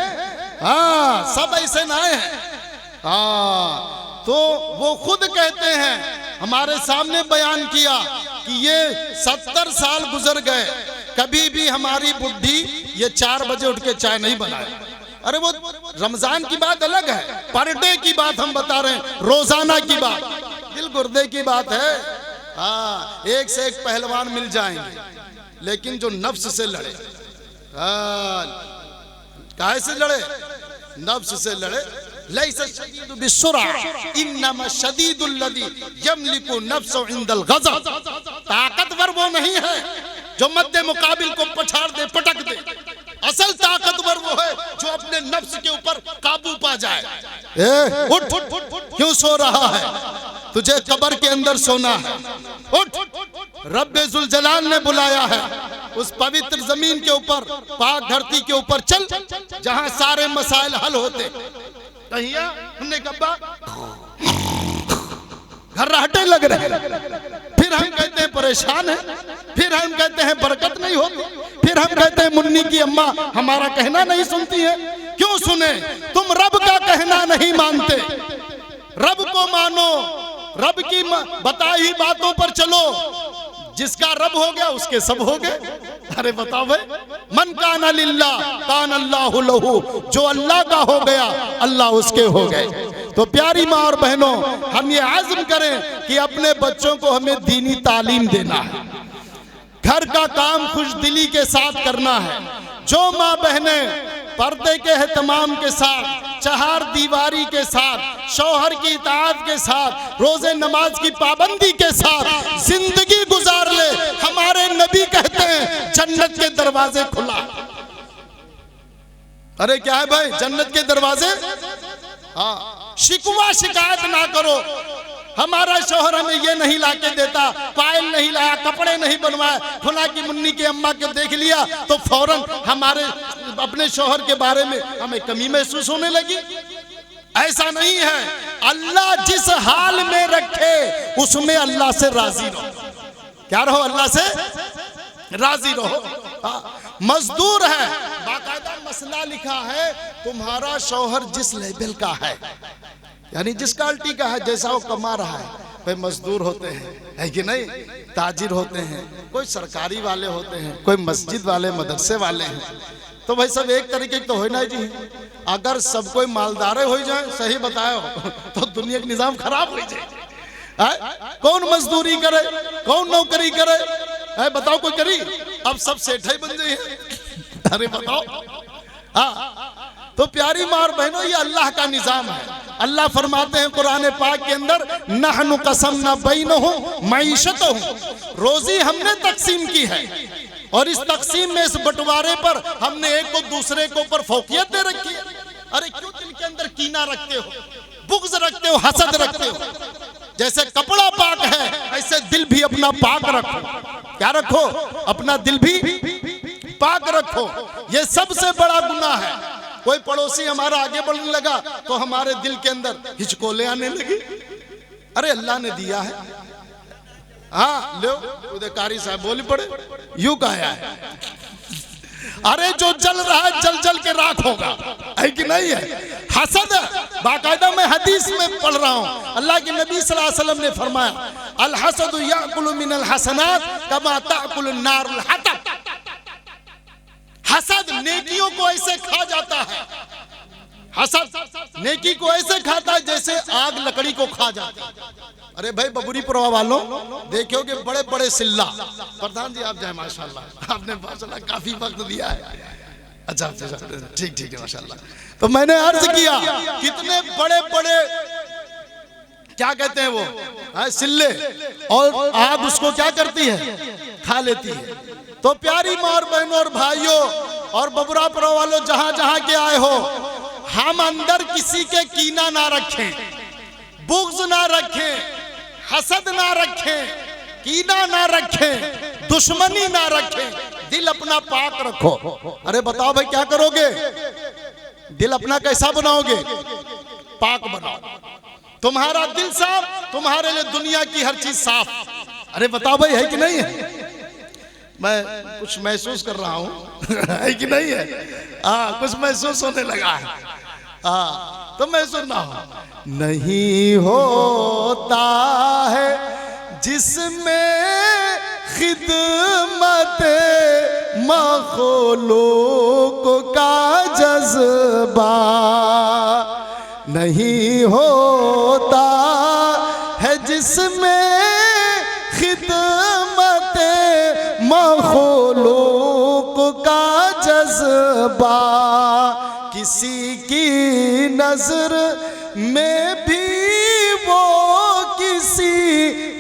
हाँ, सब ऐसे ना है। हाँ, तो वो खुद कहते हैं, हमारे सामने बयान किया कि ये 70 साल गुजर गए, कभी भी हमारी बुढ़ी ये 4 बजे उठ के चाय नहीं बनाए। अरे वो रमजान की बात अलग है, पर डे की बात हम बता रहे हैं, रोजाना की बात, दिल गुर्दे की बात है। हाँ, एक से एक पहलवान मिल जाएंगे, लेकिन जो नफ्स से लड़े, काहे से लड़े? नफ्स से लड़े। लैसा शदीदु बिस्सुरा इन्नमा शदीदुल लदी यमलिकु नफ्सहु इंदल गज़ब। ताकतवर वो नहीं है जो मद्दे मुकाबिल को पछाड़ दे, पटक दे। असल ताकतवर वो है जो अपने नफ्स के ऊपर काबू पा जाए। उठ, क्यों सो रहा है? तुझे कब्र के अंदर सोना है। उठ, रब्बे जुल जलाल ने बुलाया है उस पवित्र जमीन के ऊपर, पाक धरती के ऊपर चल, जहां सारे मसाइल हल होते। कहिया हमने कब्बा घर्राटे लग रहे, फिर हम कहते हैं परेशान है, फिर हम कहते हैं बरकत नहीं होती, फिर हम कहते हैं मुन्नी की अम्मा हमारा कहना नहीं सुनती है। क्यों सुने? तुम रब का कहना नहीं मानते। रब को मानो, रब की बताई बातों पर चलो। जिसका रब हो गया उसके सब हो गए। अरे बताओ भाई, मन काना लिल्लाह कान अल्लाहु लहू, जो अल्लाह का हो गया अल्लाह उसके हो गए। तो प्यारी माँ और बहनों, हम ये आज़म करें कि अपने बच्चों को हमें दीनी तालीम देना है, घर का काम खुशदिली के साथ करना है। जो माँ बहनें पर्दे के एहतमाम के साथ, चहार दीवारी के साथ, शौहर की इताअत के साथ, रोजे नमाज की पाबंदी के साथ जिंदगी गुजार ले, हमारे नबी कहते हैं जन्नत के दरवाजे खुला। अरे क्या है भाई, जन्नत के दरवाजे। हाँ, शिकवा शिकायत ना करो, हमारा शौहर हमें ये नहीं लाके देता, पायल नहीं लाया, कपड़े नहीं बनवाए, फुला की मुन्नी के अम्मा के देख लिया तो फौरन हमारे अपने शौहर के बारे में हमें कमी महसूस होने लगी। ऐसा नहीं है। अल्लाह जिस हाल में रखे उसमें अल्लाह से राजी रहो। क्या रहो? अल्लाह से राजी रहो। मजदूर है, बाकायदा मसला लिखा है, तुम्हारा शौहर जिस लेवल का है, यानी जिस क्वालिटी का है, जैसा वो कमा रहा है, भाई मजदूर होते हैं, है कि नहीं, ताजिर होते हैं, कोई सरकारी वाले होते हैं, कोई मस्जिद वाले, मदरसे वाले हैं, तो भाई सब एक तरीके की तो हो ना जी। अगर सब कोई मालदारे हो जाए, सही बताओ, तो दुनिया का निजाम खराब हो जाए। कौन मजदूरी करे, कौन नौकरी करे? बताओ कोई करी? अब सब सेठ बन जाए। अरे बताओ। हाँ, तो प्यारी माँ और बहनों, ये अल्लाह का निजाम है। अल्लाह फरमाते हैं कुरान पाक के अंदर, नहनु कसमना बैनहुम मईशतहुम, रोजी हमने तकसीम की है, और इस तकसीम में, इस बंटवारे पर हमने एक को दूसरे के ऊपर फौकियत दे रखी है। अरे क्यों दिल के अंदर कीना रखते हो, बुग़्ज़ रखते हो, हसद रखते हो? जैसे कपड़ा पाक है, ऐसे दिल भी अपना पाक रखो। क्या रखो? अपना दिल भी पाक रखो। ये सबसे बड़ा गुनाह है। कोई पड़ोसी हमारा आगे बढ़ने लगा तो हमारे दिल के अंदर हिचकोले आने लगे, अरे अल्लाह ने दिया है। हाँ लो उधर कारी साहब बोली पड़े, यूं कहा है, अरे जो जल रहा है जल जल के राख होगा, है कि नहीं है? हसद बाकायदा मैं हदीस में पढ़ रहा हूं, अल्लाह के नबी सल्लल्लाहु अलैहि वसल्लम ने फरमाया, अल हसदु याकुलु मिनल हसनात कमा ताकुलु नारुल हतब। हसद नेकियों को ऐसे खा जाता है, हसद नेकी को ऐसे खाता है जैसे आग लकड़ी को खा जाता है। अरे भाई बबुरी पुरवा वालों देखोगे बड़े बड़े सिल्ला, प्रधान जी आप जाए माशाल्लाह, आपने माशाल्लाह काफी वक्त दिया है। अच्छा ठीक ठीक है माशाल्लाह। तो मैंने अर्ज किया कितने बड़े बड़े क्या कहते हैं वो सिल्ले, और आग उसको क्या करती है? खा लेती है। तो प्यारी माँ और बहनों और भाइयों और बबुरा पुरवा वालों जहां जहां के आए हो, हम अंदर किसी के कीना ना रखें, बुग़्ज़ ना रखें, हसद ना रखें, कीना ना रखें, दुश्मनी ना रखें, दिल अपना पाक रखो। अरे बताओ भाई क्या करोगे? दिल अपना कैसा बनाओगे? पाक बनाओ। तुम्हारा दिल साफ, तुम्हारे लिए दुनिया की हर चीज साफ। अरे बताओ भाई है कि नहीं है? मैं कुछ महसूस कर रहा हूं है कि नहीं है? हाँ कुछ महसूस होने लगा है। हाँ तो मैं सुन रहा हूं। नहीं होता है जिसमें खिदमत मखलूक का जज्बा, नहीं होता है जिसमें खिदमत मखलूक का जज्बा, किसी की नजर में भी वो किसी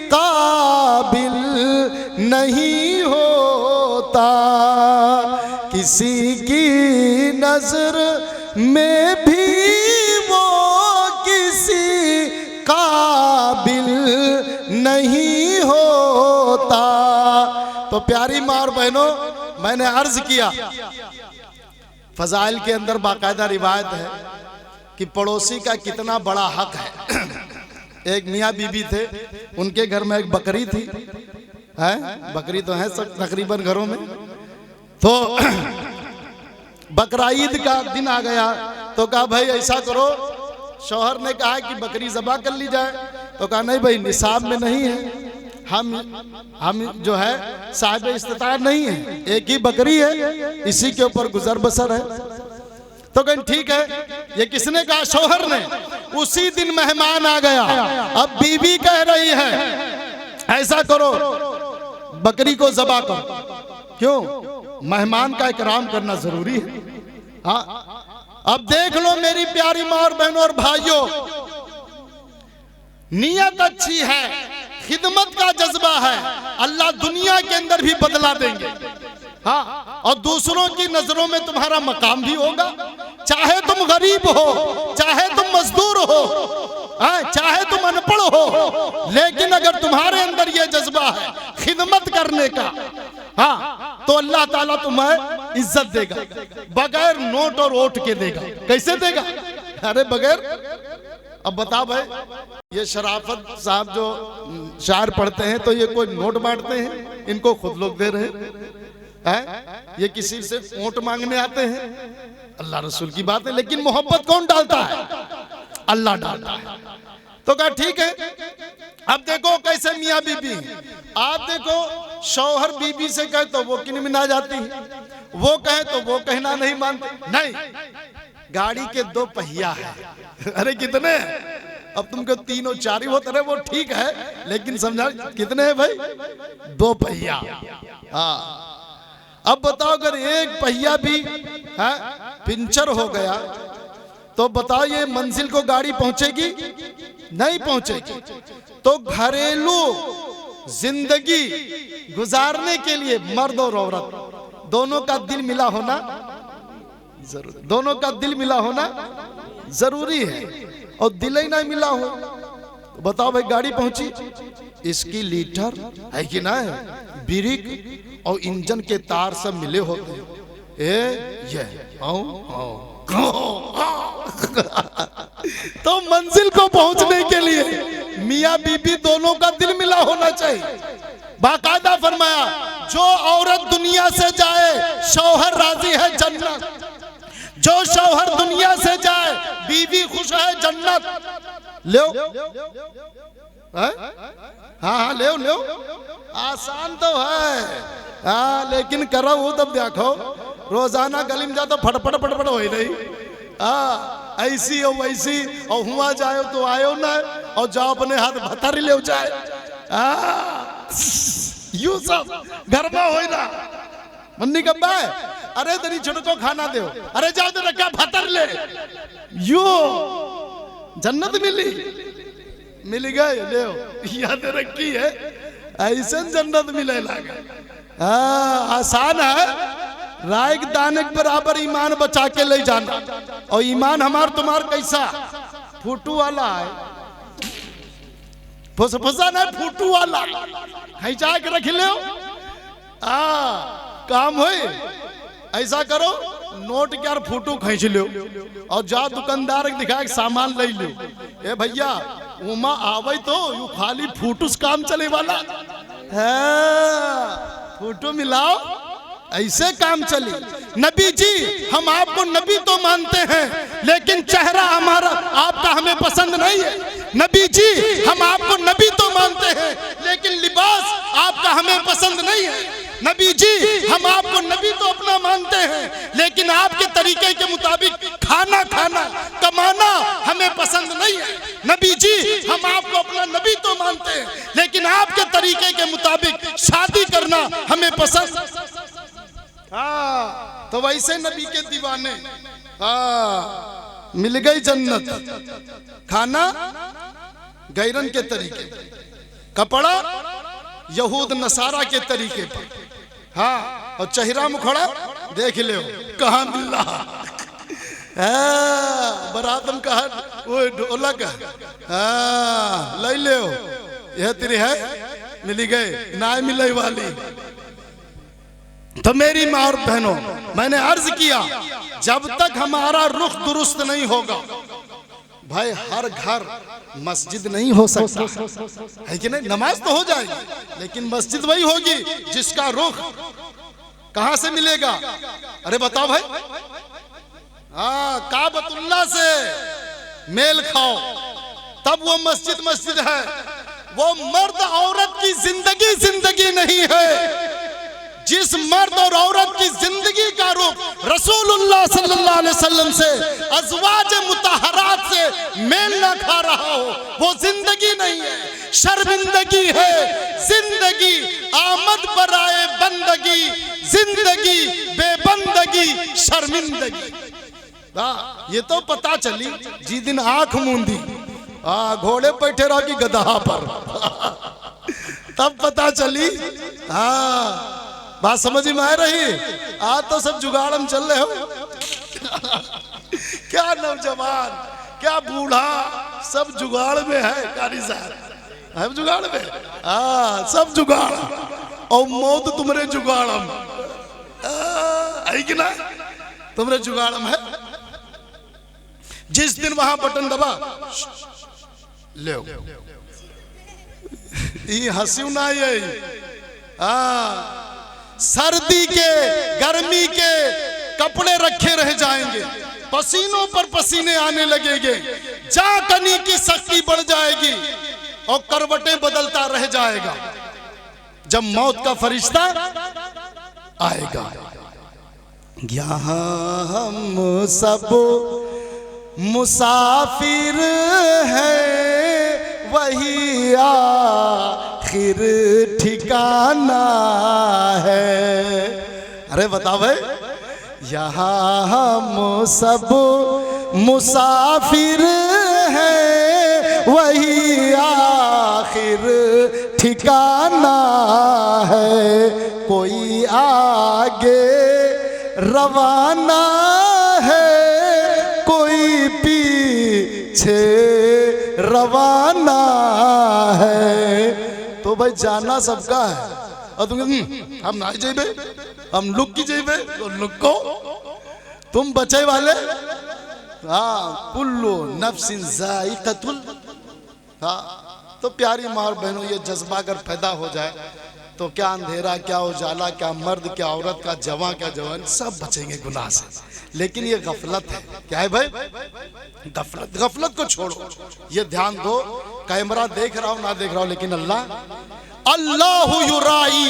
काबिल नहीं होता, किसी की नजर में भी वो किसी काबिल नहीं होता। तो प्यारी माँ और बहनों मैंने अर्ज किया, फजाइल के अंदर बाकायदा रिवायत है कि पड़ोसी का कितना बड़ा हक है। एक मियाँ बीबी थे, उनके घर में एक बकरी थी, है बकरी तो है सब तकरीबन घरों में। तो बकरा ईद का दिन आ गया तो कहा भाई ऐसा करो, शौहर ने कहा कि बकरी ज़बा कर ली जाए, तो कहा नहीं भाई निसाब में नहीं है, हम जो है साहिब इस्तिताअत नहीं है, एक ही बकरी है, इसी के ऊपर गुजर बसर है। तो कहीं ठीक है, ये किसने कहा? शौहर ने। उसी दिन मेहमान आ गया, अब बीवी कह रही है ऐसा करो बकरी को ज़बा करो। क्यों? मेहमान का इकराम करना जरूरी है। हाँ अब देख लो मेरी प्यारी माँ और बहनों और भाइयों, नियत अच्छी है, खिदमत का जज्बा है, अल्लाह दुनिया के अंदर भी बदला देंगे। हाँ और दूसरों की नजरों में तुम्हारा मकाम भी होगा, चाहे तुम गरीब हो, चाहे तुम मजदूर हो, चाहे तुम अनपढ़ हो, लेकिन अगर तुम्हारे अंदर यह जज्बा है खिदमत करने का, हाँ तो अल्लाह ताला तुम्हें इज्जत देगा, बगैर नोट और वोट के देगा। कैसे देगा? अरे बगैर। अब बता भाई, ये शराफत साहब जो शायर पढ़ते हैं तो ये कोई नोट बांटते हैं? इनको खुद लोग दे रहे हैं। ये किसी से वोट मांगने आते हैं? अल्लाह रसूल की बात है, लेकिन मोहब्बत कौन डालता है? अल्लाह डालता है। तो कहा ठीक है। अब देखो कैसे मियाँ बीबी, आप देखो शौहर बीबी से कहे तो वो किनमिना जाती है, वो कहे तो वो कहना नहीं मानते। नहीं, गाड़ी के दो पहिया है। अरे कितने? अब तुमको तीनों चार ही होते रहे वो ठीक है, लेकिन समझा कितने हैं भाई? दो पहिया। हाँ अब बताओ अगर एक पहिया भी है पंचर हो गया तो बताओ ये मंजिल को गाड़ी पहुंचेगी? नहीं पहुंचेगी। तो घरेलू जिंदगी गुजारने के लिए मर्द और औरत दोनों का दिल मिला होना जरूरी, दोनों का दिल मिला होना जरूरी है। और दिल ही नहीं मिला हो तो बताओ भाई गाड़ी पहुंची, इसकी लीटर है कि ना है? ब्रेक और इंजन के तार सब मिले होते हैं। ये तो मंजिल को पहुंचने के लिए मियाँ बीबी दोनों का दिल मिला होना चाहिए। बाकायदा फरमाया जो औरत दुनिया से जाए शौहर राजी है जन्नत, जो शौहर दुनिया से जाए बीवी खुश है जन्नत। ले हाँ ले आसान तो है हाँ, लेकिन करो वो तब देखो रोजाना गली में जा तो फटफट फटफट हो ही नहीं। ऐसी हो वैसी और हुआ जाए तो आयो ना और जाओ अपने हाथ भतर ले जाए। यू सब घर में हो ना मन्नी कब्बा है, अरे तेरी छुटको खाना दो, अरे जाओ तो रखा भतर ले। यू जन्नत मिली गए ले याद रखी है, ऐसा जन्नत मिले लगा। आसान है, राय के दाने के बराबर ईमान बचा के ले जाना। और ईमान हमार तुम्हार कैसा फूटू वाला है, फुसफुसा नहीं फूटू वाला, खींचा के रख ले काम हो। ऐसा करो नोट के यार फोटो खींच लो और जा दुकानदार के दिखा सामान ले लो। ए भैया उमा आवे तो यू खाली फोटोस काम चले वाला है, फोटो मिलाओ ऐसे काम चले। नबी जी हम आपको नबी तो मानते हैं लेकिन चेहरा हमारा आपका हमें पसंद नहीं है। नबी जी हम आपको नबी तो मानते हैं लेकिन लिबास आपका हमें पसंद नहीं है। नबी जी हम आपको नबी तो अपना मानते हैं लेकिन आपके तरीके के मुताबिक खाना खाना कमाना हमें पसंद नहीं है। नबी जी हम आपको अपना नबी तो मानते हैं लेकिन आपके तरीके के मुताबिक शादी करना हमें पसंद। तो वैसे नबी के दीवाने मिल गई जन्नत, खाना गैरन के तरीके, कपड़ा यहूद नसारा के तरीके पर, और चेहरा मुखड़ा देख ले कहाँ मिल रहा। बरातम कहा वो ढोलक ले ले यह तेरी है मिली गए ना मिले वाली। तो मेरी माँ और बहनों मैंने अर्ज किया जब तक हमारा रुख दुरुस्त नहीं होगा भाई हर घर मस्जिद नहीं हो सकता है कि नहीं। नमाज तो हो जाएगी लेकिन मस्जिद वही होगी जिसका रुख कहां से मिलेगा। अरे बताओ भाई काबतुल्लाह से मेल खाओ तब वो मस्जिद है। वो मर्द औरत की जिंदगी नहीं है जिस मर्द और औरत की जिंदगी का रूप रसूलुल्लाह सल्लल्लाहु अलैहि वसल्लम से अज़वाज मुतहरात से मेल ना खा रहा हो वो जिंदगी नहीं है, शर्मिंदगी है। जिंदगी आमद बराए बंदगी, जिंदगी बेबंदगी शर्मिंदगी। ये तो पता चली जी दिन आंख मूंदी घोड़े बैठे रहो कि गधा पर तब पता चली। बात समझ में आ रही। आज तो सब जुगाड़ में चल रहे हो क्या नौजवान क्या बूढ़ा सब जुगाड़ में है। कारी साहब है जुगाड़ में सब जुगाड़ और मौत तुम्हारे जुगाड़ में है कि ना तुम्हारे जुगाड़ में है। जिस दिन वहां बटन दबा ले हंसी ना ये सर्दी के गर्मी के कपड़े रखे रह जाएंगे, पसीनों पर पसीने आने लगेंगे, जा कनी की सख्ती बढ़ जाएगी और करवटें बदलता रह जाएगा जब मौत का फरिश्ता आएगा। यहाँ हम सब मुसाफिर हैं वही आखिर ठिकाना है। अरे बताओ भाई यहाँ हम सब मुसाफिर हैं वही आखिर ठिकाना है। कोई आगे रवाना है कोई पीछे रवाना है। तो भाई जाना सबका है और तुम हम ना जेबे, हम लुक की जेबे, तो लुको तुम बचे वाले। हाँ, कुल्लु नफ्सिन जाइक़तुल। हाँ, तो प्यारी माँ और बहनों, ये जज्बा अगर पैदा हो जाए तो क्या अंधेरा, क्या उजाला, क्या मर्द, क्या औरत, क्या जवान, क्या जवान, सब बचेंगे गुनाह से। लेकिन ये गफलत है। क्या है भाई? गफलत। गफलत को छोड़ो, ये ध्यान दो, कैमरा देख रहा हो ना देख रहा हो, लेकिन अल्लाहु युराई,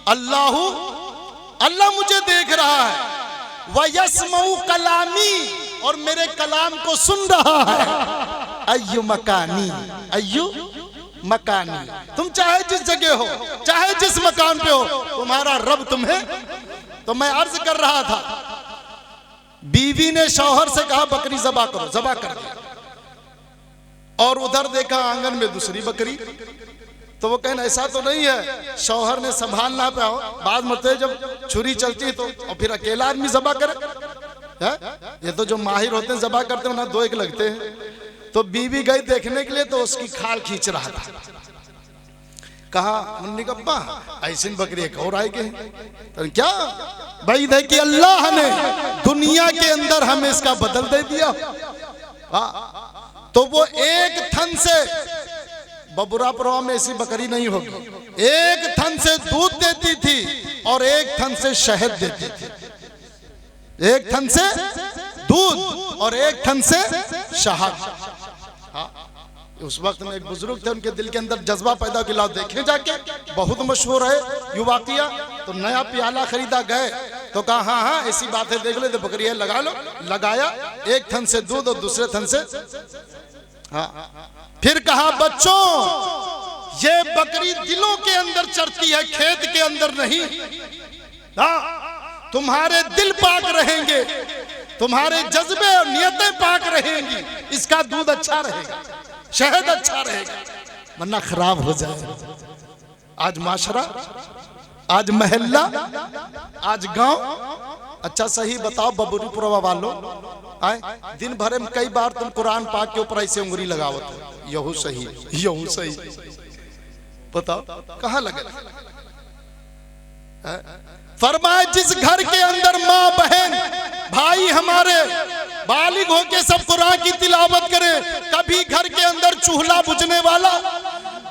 अल्लाह मुझे देख रहा है। व यस्मउ कलामी, और मेरे कलाम को सुन रहा है। अय्यु मकानी, अय्यु मकानी, तुम चाहे जिस जगह हो, चाहे जिस मकान पे हो, तुम्हारा रब तुम्हें। तो मैं अर्ज कर रहा था, बीवी ने शौहर से कहा बकरी ज़बा करो, ज़बा कर दिया, और उधर देखा आंगन में दूसरी बकरी। तो वो कहना ऐसा तो नहीं है, शौहर ने संभालना पे हो, बाद में जब छुरी चलती है तो, और फिर अकेला आदमी ज़बा करे है? ये तो जो माहिर होते हैं ज़बा करते हैं ना, दो एक लगते हैं। तो बीवी गई देखने के लिए, तो उसकी खाल खींच रहा था। कहा मुन्नी कब्बा ऐसी बकरी एक और आई गई। तो क्या भाई है कि अल्लाह ने दुनिया के अंदर हमें इसका बदल दे दिया। तो वो एक थन से, बबुरापुरा में ऐसी बकरी नहीं होगी, एक थन से दूध देती थी और एक थन से शहद देती थी। एक थन से दूध और एक थन से शहद। उस वक्त में एक बुजुर्ग थे, उनके दिल के अंदर जज्बा पैदा किया, देखे जाके बहुत मशहूर है ये वाकया। तो नया प्याला खरीदा, गए तो कहा हाँ हाँ ऐसी बात है, देख ले, तो बकरी है, लगा लो। लगाया, एक थन से दूध और दूसरे थन से। हाँ, फिर कहा बच्चों, ये बकरी दिलों के अंदर चरती है, खेत के अंदर नहीं। हाँ, तुम्हारे दिल पाक रहेंगे, तुम्हारे जज्बे और नियतें पाक रहेंगी, इसका दूध अच्छा रहेगा, शहद अच्छा रहेगा, वरना खराब हो जाए। आज माशरा, आज महल्ला, आज गांव। अच्छा सही बताओ बबुरीपुरा वालों, आए दिन भर में कई बार तुम कुरान पाक के ऊपर ऐसे उंगली लगावत हो, यहू सही, यहू सही, बताओ कहाँ लगे? फरमाए जिस घर के अंदर माँ बहन भाई हमारे बालिग होके सब कुरान की तिलावत करे, कभी घर के अंदर चूल्हा बुझने वाला,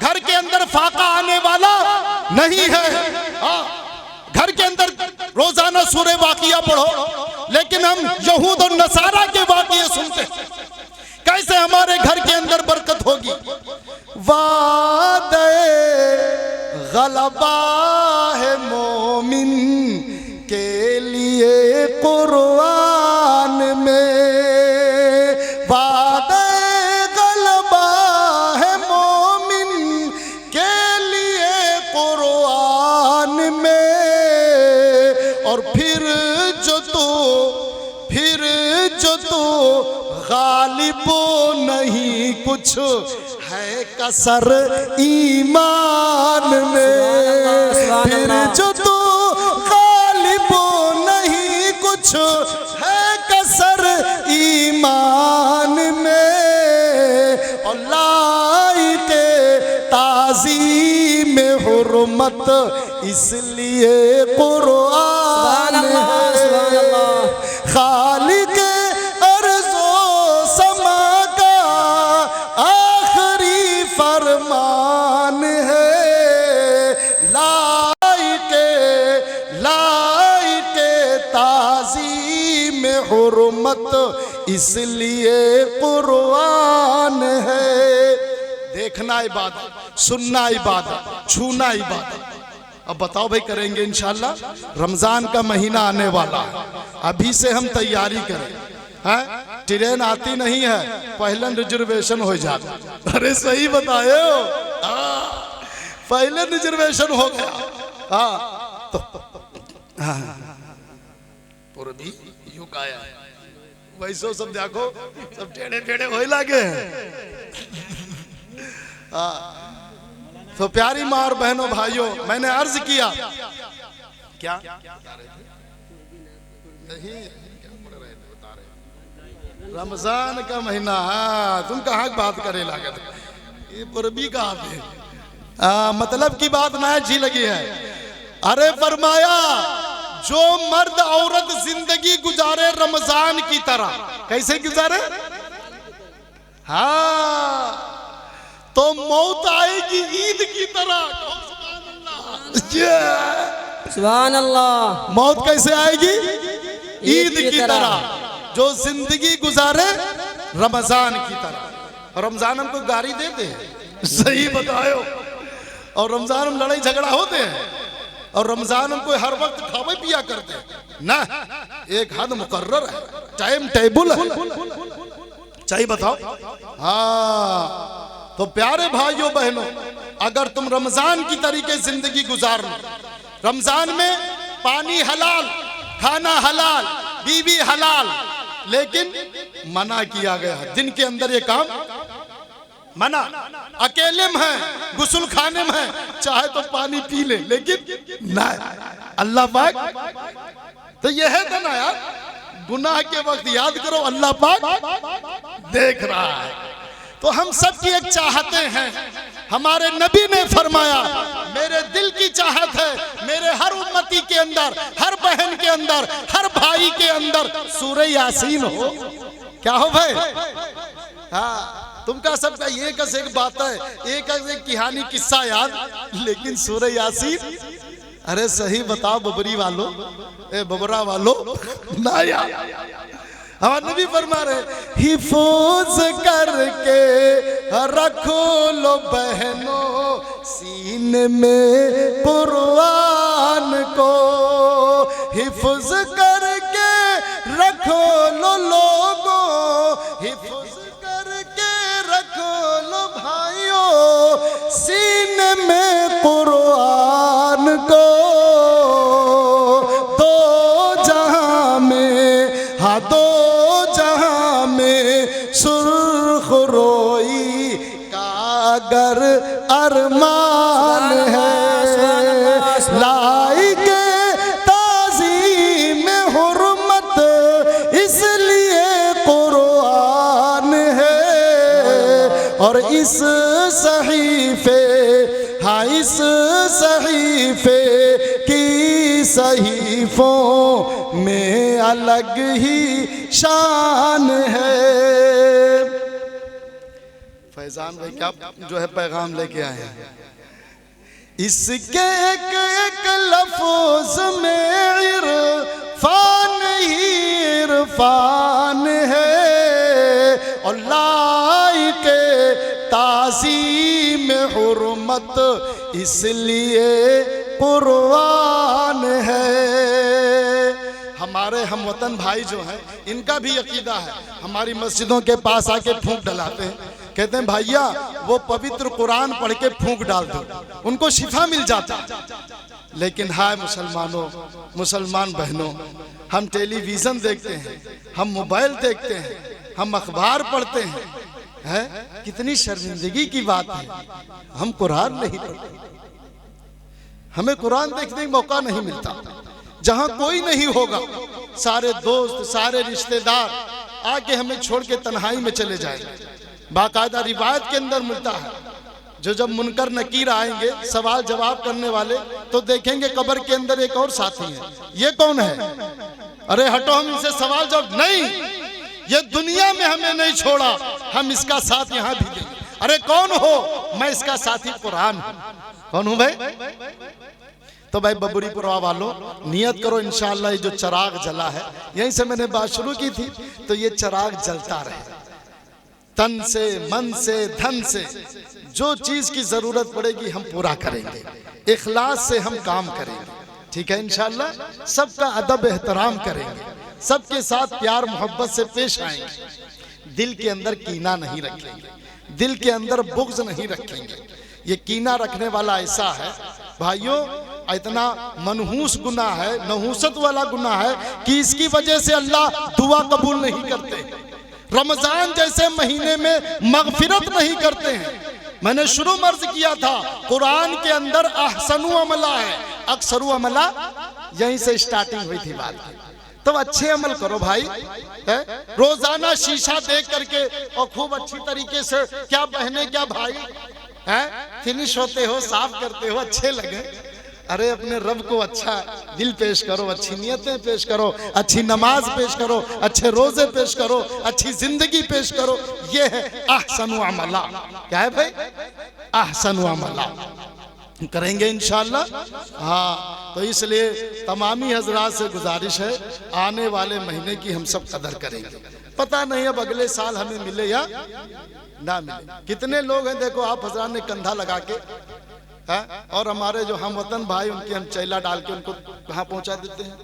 घर के अंदर फाका आने वाला नहीं है। घर के अंदर रोजाना सूरे वाकिया पढ़ो, लेकिन हम यहूद और नसारा के वाकिये सुनते। कैसे हमारे घर के अंदर बरकत होगी? वादे गलबा है मोमिन के लिए कुरान में, वादे गलबा है मोमिन के लिए कुरान में। और फिर जो तू गालिब नहीं कुछ है कसर ईमान में, फिर जो तू गालिब नहीं कुछ है कसर ईमान में। और लाई के ताज़ीम में हुर्मत इसलिए कुरान है, खालिक अर्ज़ो समा का आखिरी फरमान है। लाई के ताज़ीम में हुर्मत इसलिए कुरान है। देखना इबादत, सुनना इबादत, छूना इबादत। अब बताओ भाई, करेंगे इंशाल्लाह। रमजान का महीना आने वाला है, अभी से हम तैयारी करें। हैं, ट्रेन आती नहीं है, पहले रिजर्वेशन हो जाता। अरे सही बताए हो, पहले रिजर्वेशन हो गया। हाँ तो पूर्वी युग आया, वैसे सब देखो सब टेढ़े टेढ़े हो लागे। तो प्यारी माँ और बहनों भाइयों, मैंने अर्ज किया क्या नहीं, रमजान का महीना। हाँ, तुम कहाँ बात करे लागत, ये पूर्वी का आप है। मतलब की बात ना अच्छी लगी है। अरे फरमाया जो मर्द औरत जिंदगी गुजारे रमजान की तरह, कैसे गुजारे? हाँ, तो मौत आएगी ईद की तरह। सुभान अल्लाह। मौत कैसे आएगी? ईद की तरह। जो जिंदगी गुजारे रमजान की तरह। रमजान हमको गारी देते हैं, सही बताओ, और रमजान हम लड़ाई झगड़ा होते हैं, और रमजान हमको हर वक्त खावे पिया करते हैं ना। एक हद मुकर्रर है, टाइम टेबल है, चाहिए बताओ। हाँ, तो प्यारे भाइयों बहनों, अगर तुम रमजान की तरीके जिंदगी गुजार लो, रमजान में पानी हलाल, खाना हलाल, बीवी हलाल, लेकिन मना किया गया दिन के अंदर ये काम मना। अकेले में है, गुस्ल खाने में है, चाहे तो पानी पी ले, लेकिन ना। अल्लाह पाक तो ये है ना यार, गुनाह के वक्त याद करो, अल्लाह पाक देख रहा है। तो हम सब की एक चाहते हैं, हमारे नबी ने फरमाया मेरे दिल की चाहत है मेरे हर उम्मती के अंदर, हर बहन के अंदर, हर भाई के अंदर सूरह यासीन हो। क्या हो भाई? हाँ, तुमका सबका एक से एक बात है, एक से एक कहानी किस्सा याद, लेकिन सूरह यासीन, अरे सही बताओ बबरी वालों, बबरा वालों ना यार। हमारे नबी फरमा रहे हिफाज करके रखो लो बहनों सीने में कुरान को, हिफाज करके रखो लो लोगों, हिफाज करके रखो लो भाइयों सीने में कुरान को। दो जहां में, हाँ दो जहां में सुर्ख रोई का अगर अरमान है, लाइके ताज़ीम हुर्मत इसलिए कुरान है, और इस सहीफे, हाँ इस सहीफे की सहीफों में अलग ही शान है। फैजान भाई क्या जो है पैगाम लेके आए हैं, इसके एक एक लफ्ज में इरफान ही इरफान है, और लाइके ताज़ीम हुर्मत इसलिए कुरान है। हमारे हम वतन भाई जो हैं, इनका भी अकीदा है, हमारी मस्जिदों के पास आके फूंक डलाते हैं, कहते हैं भैया वो पवित्र कुरान पढ़ के फूंक डाल दो, उनको शिफा मिल जाता। लेकिन हाय मुसलमानों, मुसलमान बहनों, हम टेलीविजन देखते हैं, हम मोबाइल देखते हैं, हम अखबार पढ़ते हैं, है? कितनी शर्मिंदगी की बात है, हम कुरान नहीं पढ़ते, हमें कुरान देखने का मौका नहीं मिलता। जहां कोई नहीं होगा, सारे दोस्त, सारे रिश्तेदार आके हमें छोड़ के तन्हाई में चले जाएंगे। बाकायदा रिवायत के अंदर मिलता है, जो जब मुनकर नकीर आएंगे सवाल जवाब करने वाले, तो देखेंगे कब्र के अंदर एक और साथी है, ये कौन है? अरे हटो, हम इनसे सवाल जवाब नहीं, ये दुनिया में हमें नहीं छोड़ा, हम इसका साथ यहाँ भी देंगे। अरे कौन हो? मैं इसका साथी कुरान हूं। कौन हूं भाई? तो भाई बबुरीपुरा वालों, नियत करो इंशाअल्लाह ये जो चिराग जला है, यहीं से मैंने बात शुरू की थी, तो ये चिराग जलता रहे, तन से, मन से, धन से, जो चीज की जरूरत पड़ेगी हम पूरा करेंगे, इखलास से हम काम करेंगे, ठीक है इंशाअल्लाह। सबका अदब एहतराम करेंगे, सबके साथ प्यार मोहब्बत से पेश आएंगे, दिल के अंदर कीना नहीं रखेंगे, दिल के अंदर बुग़्ज़ नहीं रखेंगे। ये कीना रखने वाला ऐसा है भाइयों, इतना मनहूस गुनाह है, नहूसत वाला गुनाह है कि इसकी वजह से अल्लाह दुआ कबूल नहीं करते, रमजान जैसे महीने में मगफिरत नहीं करते हैं। मैंने शुरू मर्ज किया था, कुरान के अंदर अहसनु अमला है, अक्सरू अमला, यहीं से स्टार्टिंग हुई थी बात। तो अच्छे अमल करो भाई, है? रोजाना शीशा देख करके और खूब अच्छी तरीके से, क्या बहने क्या भाई, है? फिनिश होते हो, साफ करते हो, अच्छे लगे। अरे अपने रब को अच्छा दिल पेश करो, अच्छी नियतें पेश करो, अच्छी नमाज पेश करो, अच्छे रोजे पेश करो, अच्छी जिंदगी पेश करो। ये है अहसनु अमला। क्या है भाई? अहसनु अमला करेंगे इंशाअल्लाह। हाँ, तो इसलिए तमामी हजरात से गुजारिश है, आने वाले महीने की हम सब कदर करेंगे। पता नहीं अब अगले साल हमें मिले या ना मिले। कितने लोग हैं देखो आप हजरात ने कंधा लगा के, और हमारे जो हम वतन भाई उनके हम चैला डाल के उनको कहाँ पहुंचा देते हैं।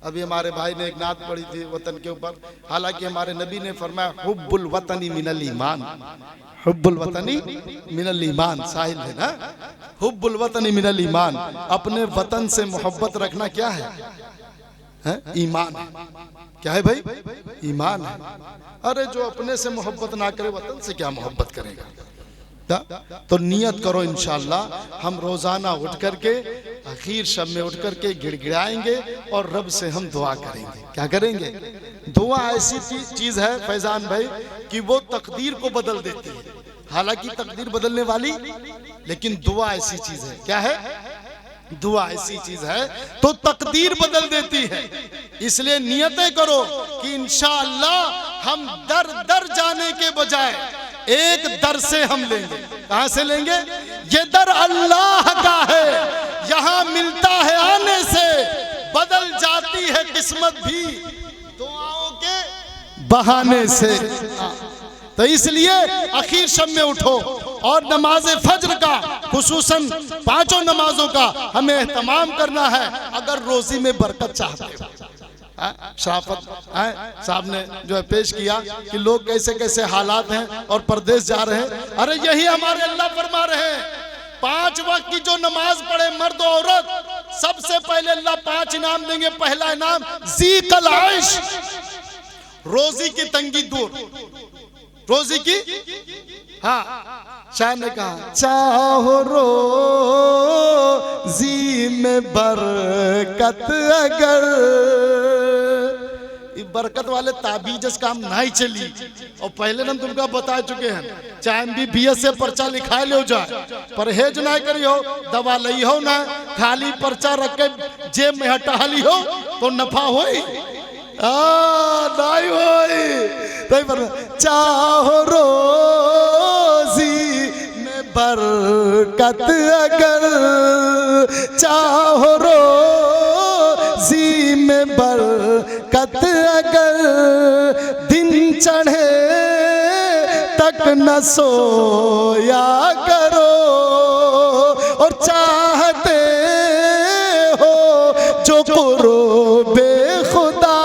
अभी हमारे भाई ने एक नात पढ़ी थी वतन के ऊपर, हालांकि हमारे नबी ने फरमाया हुब्बुल वतनी मिनल ईमान, हुब्बुल वतनी मिनल ईमान, साहिल है ना, हुब्बुल वतनी मिनल ईमान। अपने वतन से मोहब्बत रखना क्या है? ईमान है। क्या है भाई? ईमान है। अरे जो अपने से मोहब्बत ना करे वतन से क्या मोहब्बत करेगा? तो नियत करो इंशाअल्लाह हम रोजाना उठ करके आखिर शब में उठ करके गिड़गिड़ाएंगे और रब से हम दुआ करेंगे। क्या करेंगे? दुआ ऐसी चीज है फैजान भाई कि वो तकदीर को बदल देती है। हालांकि तकदीर बदलने वाली, लेकिन दुआ ऐसी चीज है। क्या है? दुआ ऐसी चीज है तो तकदीर बदल देती है। इसलिए नियतें करो कि इंशाअल्लाह हम दर दर जाने के बजाय एक दर से हम लेंगे। कहां से लेंगे? ये दर अल्लाह का है, यहां मिलता है आने से, बदल जाती है किस्मत भी दुआओं के बहाने से। तो इसलिए आखिर शब में उठो और नमाज फज्र का, खुसूसन 5 नमाजों का हमें एहतमाम करना है। अगर रोजी में बरकत चाहते हो, शराफत साहब ने जो है पेश किया कि लोग कैसे कैसे हालात हैं और परदेश जा रहे हैं। अरे यही हमारे अल्लाह फरमा रहे हैं, 5 वक्त की जो नमाज पढ़े मर्द और औरत, सबसे पहले अल्लाह 5 इनाम देंगे। पहला इनाम ज़ीक़ल आइश, रोजी की तंगी दूर, रोजी की। हाँ, शायर ने कहा चाहो रोजी में बरकत, अगर बरकत वाले ताबीज काम नहीं चली। और पहले हम तुमको बता चुके हैं, चाहे MBBS से पर्चा लिखा ले जाए, परहेज ना करियो, दवा लई हो ना, खाली पर्चा रख के जेब में हटा ली हो तो नफा होई नहीं होई। तो चाहो रोजी में बरकत, अगर चाहो रोजी में बरकत, अगर दिन चढ़े तक न सोया करो, और चाहते हो जो करो बेखुदा,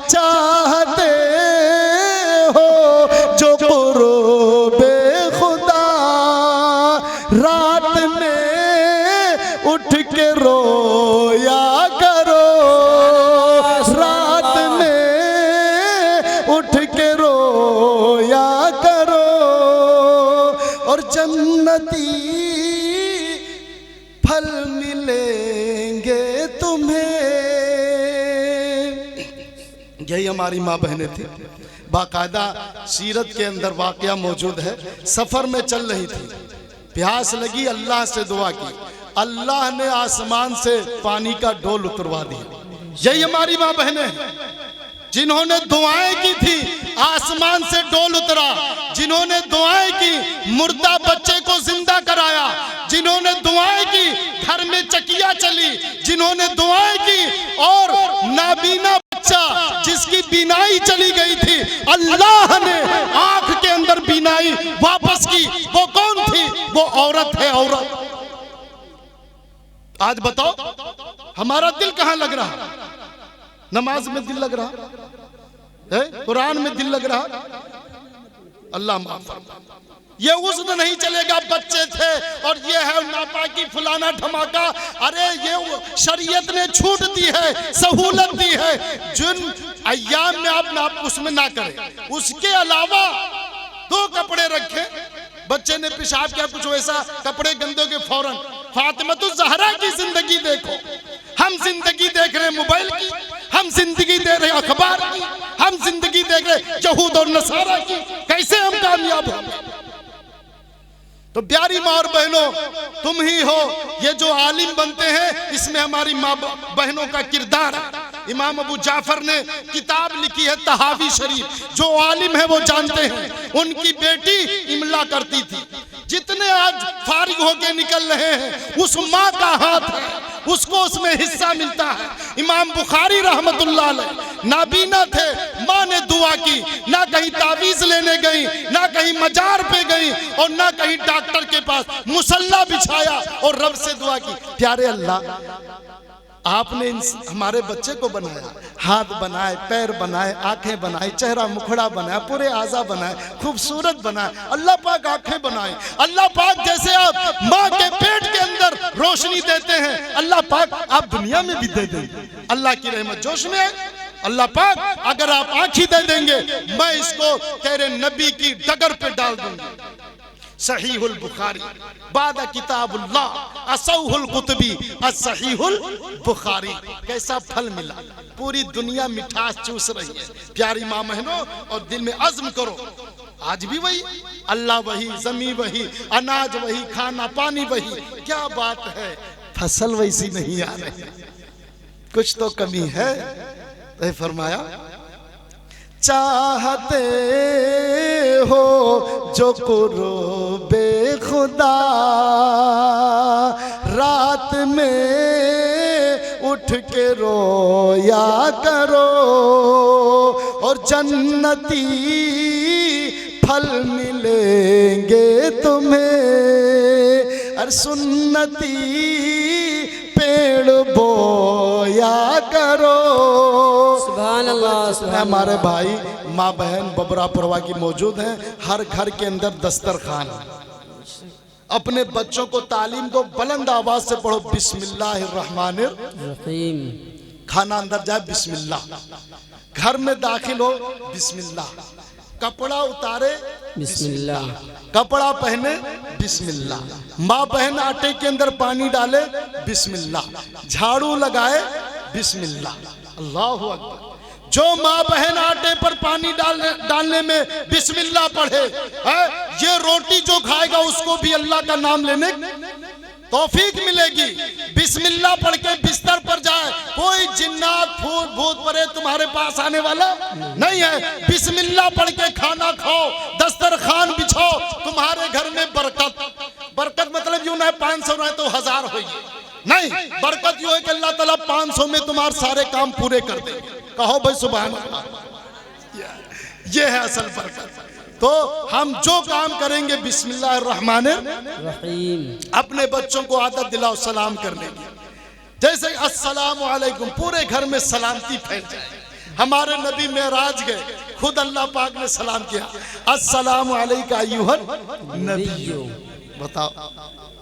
चाहते हो जो करो बेखुदा, रात में उठ के रोया करो, रात में उठ के रोया करो, और जन्नती फल मिलेंगे तुम्हें। यही हमारी माँ बहनें थी। बाकायदा सीरत के अंदर वाकया मौजूद है। सफर में चल रही थी, प्यास लगी, अल्लाह से दुआ की, अल्लाह ने आसमान से पानी का डोल उतरवा दिया। यही हमारी माँ बहनें हैं जिन्होंने दुआएं की थी, आसमान से डोल उतरा। जिन्होंने दुआएं की, मुर्दा बच्चे को जिंदा कराया। जिन्होंने दुआएं की, घर में चकिया चली। जिन्होंने दुआएं की और नाबीना बच्चा जिसकी बीनाई चली गई थी, अल्लाह ने आंख के अंदर बीनाई वापस की। वो कौन थी? वो औरत है, औरत। आज बताओ हमारा दिल कहां लग रहा? नमाज में दिल लग रहा है, कुरान में दिल लग रहा। अल्लाह माफ फरमाए। ये उस दिन नहीं चलेगा बच्चे थे और ये है नापाकी फलाना धमाका। अरे ये शरीयत ने छूट दी है, सहूलत दी है, जिन अय्याम में आप उसमें ना करें। उसके अलावा 2 कपड़े रखे, बच्चे ने पेशाब किया कुछ वैसा, कपड़े गंदे के फौरन। फातिमा ज़हरा की जिंदगी देखो, हम जिंदगी देख रहे मोबाइल की, हम जिंदगी देख रहे अखबार की, हम जिंदगी देख रहे यहूद और नसारा की। कैसे हम कामयाब होंगे? तो प्यारी माँ और बहनों, तुम ही हो ये जो आलिम बनते हैं, इसमें हमारी माँ बहनों का किरदार है। इमाम अबू जाफर ने किताब लिखी है तहावी शरीफ, जो आलिम है वो जानते हैं। उनकी बेटी इमला करती थी। जितने आज फारिग होके निकल रहे हैं, उस माँ का हाथ है, उसको उसमें हिस्सा मिलता है। इमाम बुखारी रहमतुल्लाह अलैह नाबीना थे, माँ ने दुआ की, ना कहीं तावीज लेने गई, ना कहीं मजार पे गई, और ना कहीं डॉक्टर के पास मुसल्ला बिछाया और रब से दुआ की, प्यारे अल्लाह आपने हमारे बच्चे को बनाया, हाथ बनाए, पैर बनाए, आंखें बनाई, चेहरा मुखड़ा बनाया, पूरे आज़ा बनाए, खूबसूरत बनाए। अल्लाह पाक आंखें बनाए। अल्लाह पाक जैसे आप माँ के पेट के अंदर रोशनी देते हैं, अल्लाह पाक आप दुनिया में भी दे देंगे। अल्लाह की रहमत जोश में है। अल्लाह पाक अगर आप आंखी दे देंगे, मैं इसको तेरे नबी की डगर पे डाल दूंगा। सहीहुल बुखारी बाद किताबुल्लाह असहुल कुतुबी असहीहुल बुखारी। कैसा फल मिला, पूरी दुनिया मिठास चूस रही है। प्यारी माँ बहनों, और दिल में अज़्म करो, आज भी वही अल्लाह वही, जमी वही, अनाज वही, खाना पानी वही। क्या बात है, फसल वैसी नहीं आ रही, कुछ तो कमी है। तो फरमाया चाहते हो जो कुर्बे खुदा, रात में उठ के रोया करो, और जन्नती फल मिलेंगे तुम्हें, और सुन्नती पेड़ बोया करो। सुभान अल्लाह, सुभान अल्लाह। हमारे भाई माँ बहन बबरा परवा की मौजूद हैं। हर घर के अंदर दस्तरखान है। अपने बच्चों को तालीम दो, बुलंद आवाज से पढ़ो बिस्मिल्लाहिर्रहमानिर्रहीम। खाना अंदर जाए बिस्मिल्लाह, घर में दाखिल हो बिस्मिल्लाह, कपड़ा उतारे बिस्मिल्लाह, कपड़ा पहने बिस्मिल्लाह, माँ बहन आटे के अंदर पानी डाले बिस्मिल्लाह, झाड़ू लगाए बिस्मिल्लाह। अल्लाहु अकबर। जो माँ बहन आटे पर पानी डालने में बिस्मिल्लाह पढ़े, ये रोटी जो खाएगा उसको भी अल्लाह का नाम लेने तौफीक मिलेगी। बिस्मिल्लाह पढ़ के बिस्तर पर जाए, कोई जिन्नात भूत परे तुम्हारे पास आने वाला नहीं है। बिस्मिल्लाह पढ़ के खाना खाओ, दस्तरखान बिछाओ, तुम्हारे घर में बरकत। बरकत मतलब यूं ना 500 रहे तो 1000 होगी, नहीं, बरकत यूं है कि अल्लाह ताला 500 में तुम्हारे सारे काम पूरे कर देंगे। कहो भाई सुभान अल्लाह। ये है असल बरकत। तो हम जो काम करेंगे बिस्मिल्लाहिर्रहमानिर्रहीम। अपने बच्चों को आदत दिलाओ सलाम करने की। जैसे अस्सलामु अलैकुम, पूरे घर में सलामती फैल जाए। हमारे नबी मेराज गए, खुद अल्लाह पाक ने सलाम किया, अस्सलामु अलैका अय्युहन नबी। बताओ,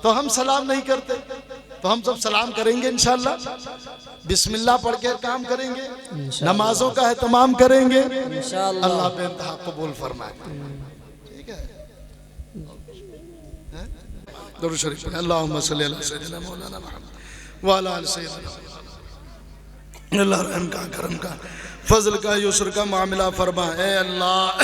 तो हम सलाम नहीं करते, तो हम सब सलाम करेंगे इंशाअल्लाह। बिस्मिल्लाह पढ़ के काम करेंगे, नमाजों का एहतमाम करेंगे इंशाअल्लाह। अल्लाह बेइंतहा कबूल फरमाए। ठीक है, दुरूद शरीफ अल्लाहुम्मा सल्ली अला सय्यिदिना मौलाना मुहम्मद व अला आलि सय्यिदिना। अल्लाह रहम का, करम का, फजल का, युस्र का मामला फरमा। ए अल्लाह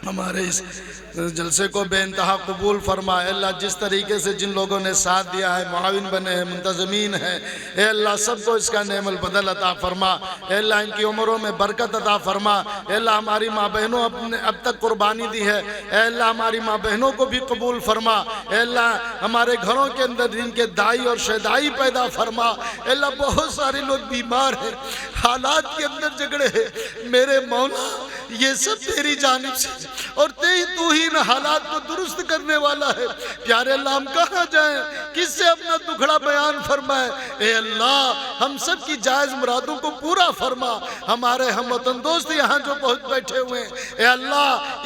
हमारे इस जलसे को बेइंतहा कबूल फरमाए। अल्लाह जिस तरीके से जिन लोगों ने साथ दिया है, मुआविन बने हैं, मुंतजमीन है, ए अल्लाह सबको इसका नेमल बदल अता फरमा। ए अल्लाह इनकी उम्रों में बरकत अता फरमा। ए अल्लाह हमारी माँ बहनों अपने अब तक कुर्बानी दी है, ए अल्लाह हमारी माँ बहनों को भी कबूल फरमा। ए अल्लाह हमारे घरों के अंदर जिनके दाई और शहदाई पैदा फरमा। ए अल्लाह बहुत सारे लोग बीमार हैं, हालात के अंदर झगड़े हैं, मेरे मौला ये सब तेरी जानिब से, और तू ही न हालात को दुरुस्त करने वाला है। प्यारे अल्लाह हम कहाँ जाएं, किससे अपना दुखड़ा बयान फरमाए। ए अल्लाह हम सब की जायज मुरादों को पूरा फरमा। हमारे हम वतन दोस्त यहाँ जो पहुँच बैठे हुए हैं, ए अल्लाह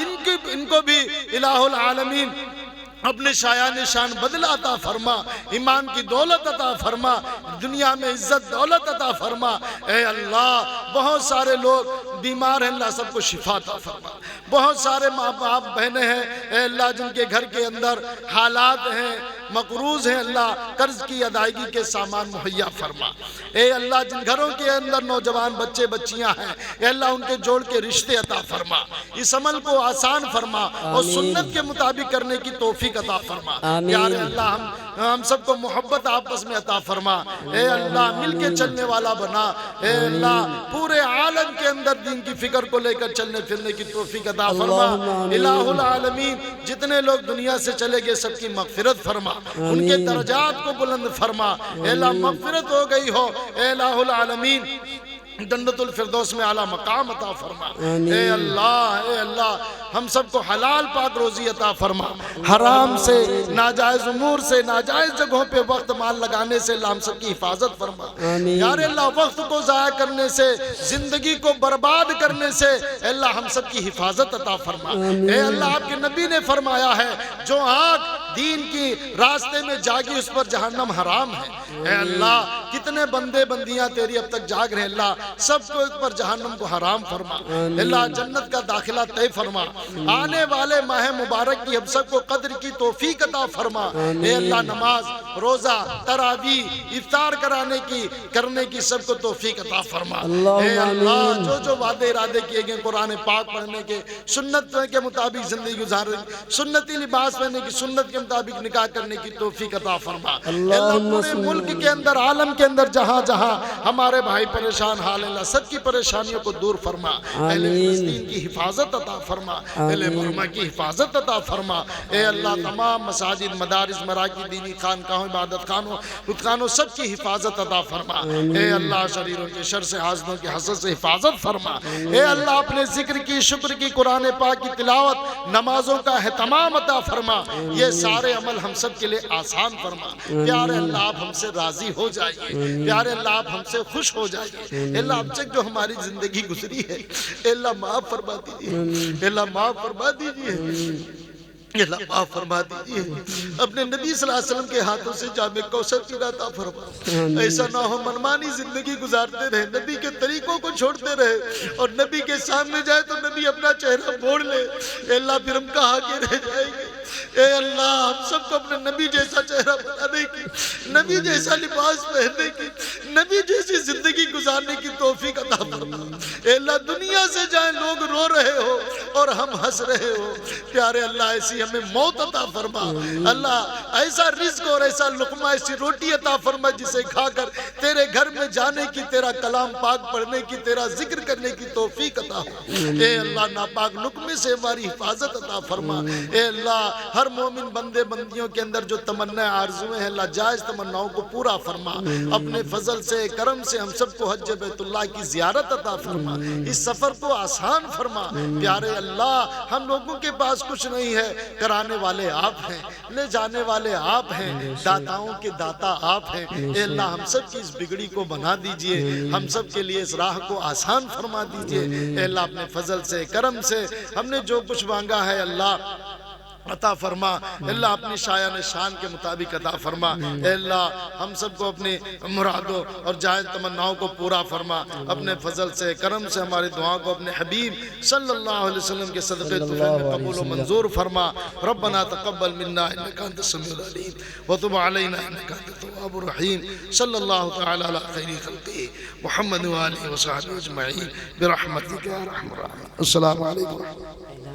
इनको भी इलाहुल आलमीन अपने शायान शान बदला अता फरमा, ईमान की दौलत अता फरमा, दुनिया में इज्जत दौलत अता फरमा। ए अल्लाह बहुत सारे लोग बीमार हैं, अल्लाह सबको शिफा अता फरमा। बहुत सारे माँ बाप बहनें हैं, ए अल्लाह जिनके घर के अंदर हालात हैं, मकरूज हैं अल्लाह कर्ज की अदायगी के सामान मुहैया फरमा। ए अल्लाह जिन घरों के अंदर नौजवान बच्चे बच्चियां हैं ए अल्लाह उनके जोड़ के रिश्ते अता फरमा, इस अमल को आसान फरमा और सुन्नत के मुताबिक करने की तौफीक अता फरमा। प्यारे अल्लाह हम सबको मोहब्बत आपस में अता फरमा। ए अल्लाह मिल के चलने वाला बना। ए अल्लाह पूरे आलम के अंदर दीन की फिक्र को लेकर चलने फिरने की तौफीक अता फरमा। इलाहुल आलमीन जितने लोग दुनिया से चले गए सबकी मगफिरत फरमा, उनके दर्जात को बुलंद फरमा। ए अल्लाह मगफिरत हो गई हो ए इलाहुल आलमीन जन्नतुल फिरदौस में आला मकाम अता फरमा। ए अल्लाह हम सबको हलाल पाक रोजी अता फरमा, हराम से नाजायज उमूर से नाजायज जगहों पे वक्त माल लगाने से अल्लाह हम सबकी हिफाजत फरमा। यार अल्लाह वक्त को ज़ाया करने से जिंदगी को बर्बाद करने से अल्लाह हम सबकी हिफाजत अता फरमा। ए अल्लाह आपके नबी ने फरमाया है जो आँख दीन की रास्ते में जागी उस पर जहन्नम हराम है। ए अल्लाह कितने बंदे बंदियां तेरी अब तक जाग रहे अल्लाह सबको पर जहन्नम को हराम फरमा। अल्लाह जन्नत का दाखिला तय फरमा। आने वाले माह मुबारक की हम सबको कद्र की तौफीक अता फरमा। ए अल्लाह नमाज रोजा तरावी इफ्तार करने की सबको तौफीक अता फरमा। ए अल्लाह जो जो वादे इरादे किए गए कुरान पाक पढ़ने के सुन्नत के मुताबिक जिंदगी गुजारने सुन्नती लिबास पहनने की सुन्नत के मुताबिक निकाह करने की तौफीक अता फरमा। अल्लाह पूरे मुल्क के अंदर आलम के अंदर जहाँ जहाँ हमारे भाई परेशान हाल अल्लाह सबकी परेशानियों को दूर फरमा। अहले फिलिस्तीन की हिफाजत अता फरमा, अहले बर्मा की हिफाजत अता फरमा। ए अल्लाह तमाम मसाजिद मदारिस मराकी दीनी खानकाहों इबादत खानों सबकी हिफाजत अता फरमा। ए अल्लाह शरीरों के शर से हासदों के हसद से हिफाजत फरमा। ए अल्लाह अपने जिक्र की शुक्र की कुरान पाक की तिलावत नमाजों का एहतमाम अता फरमा। ये सारे अमल हम सब के लिए आसान फरमा। प्यारे अल्लाह आप हमसे राजी हो जाइए, प्यारे अल्लाह आप हमसे खुश हो जाइए। अल्लाह अब तक जो हमारी जिंदगी गुजरी है अल्लाह माफ फरमा दीजिए, अल्लाह माफ फरमा दीजिए, अल्लाह माफ फरमा दीजिए। अपने नबी सल्लल्लाहु अलैहि वसल्लम के हाथों से जामे कौसर की अता फरमा। ऐसा ना हो मनमानी जिंदगी गुजारते रहे, नबी के तरीकों को छोड़ते रहे और नबी के सामने जाए तो नबी अपना चेहरा मोड़ ले। अल्लाह फिर हम कहाँ के रह जाएंगे। ए अल्लाह हम सबको अपने नबी जैसा चेहरा बनाने की, नबी जैसा लिबास पहनने की, नबी जैसी जिंदगी गुजारने की तौफीक अता फरमा। ए अल्लाह दुनिया से जाए लोग रो रहे हो और हम हंस रहे हो, प्यारे अल्लाह ऐसी हमें मौत अता फरमा। अल्लाह ऐसा रिज़्क और ऐसा लुक़मा ऐसी रोटी अता फरमा जिसे खाकर तेरे घर में जाने की, तेरा कलाम पाक पढ़ने की, तेरा जिक्र करने की तौफीक अता हो। ए अल्लाह नापाक लुक़मे से हमारी हिफाजत अता फरमा। ए अल्लाह हर मोमिन बंदे बंदियों के अंदर जो तमन्ना आरज़ुएं हैं अल्लाह जायज़ तमन्नाओं को पूरा फरमा। अपने फजल से करम से हम सबको हज बैतुल्लाह की ज़ियारत अता फरमा। इस सफ़र को आसान फरमा। प्यारे अल्लाह हम लोगों के पास कुछ नहीं है, कराने वाले आप हैं, ले जाने वाले आप हैं, दाताओं के दाता आप हैं। ए अल्लाह हम सब की इस बिगड़ी को बना दीजिए, हम सब के लिए इस राह को आसान फरमा दीजिए। ए अल्लाह अपने फजल से करम से हमने जो कुछ मांगा है अल्लाह अता फरमा। अल्लाह अपनी शायान शान के मुताबिक अता फरमा। अल्लाह हम सबको अपनी मुरादों और जायज़ तमन्नाओं को पूरा फरमा। अपने फजल से करम से हमारी दुआओं को अपने हबीब सल्लल्लाहु अलैहि वसल्लम के सदक़े तुफ़ैल में कबूल व मंजूर फरमा। रब्बना तक़ब्बल मिन्ना इन्नका अंतस समीउल अलीम व तुब अलैना इन्नका अंतत तव्वाबुर रहीम। सल्लल्लाहु तआला अला खैरि खल्क़िही मुहम्मद व आलिहि व सहबिहि अजमईन बिरहमतिका या अरहमर राहिमीन। अस्सलामु अलैकुम।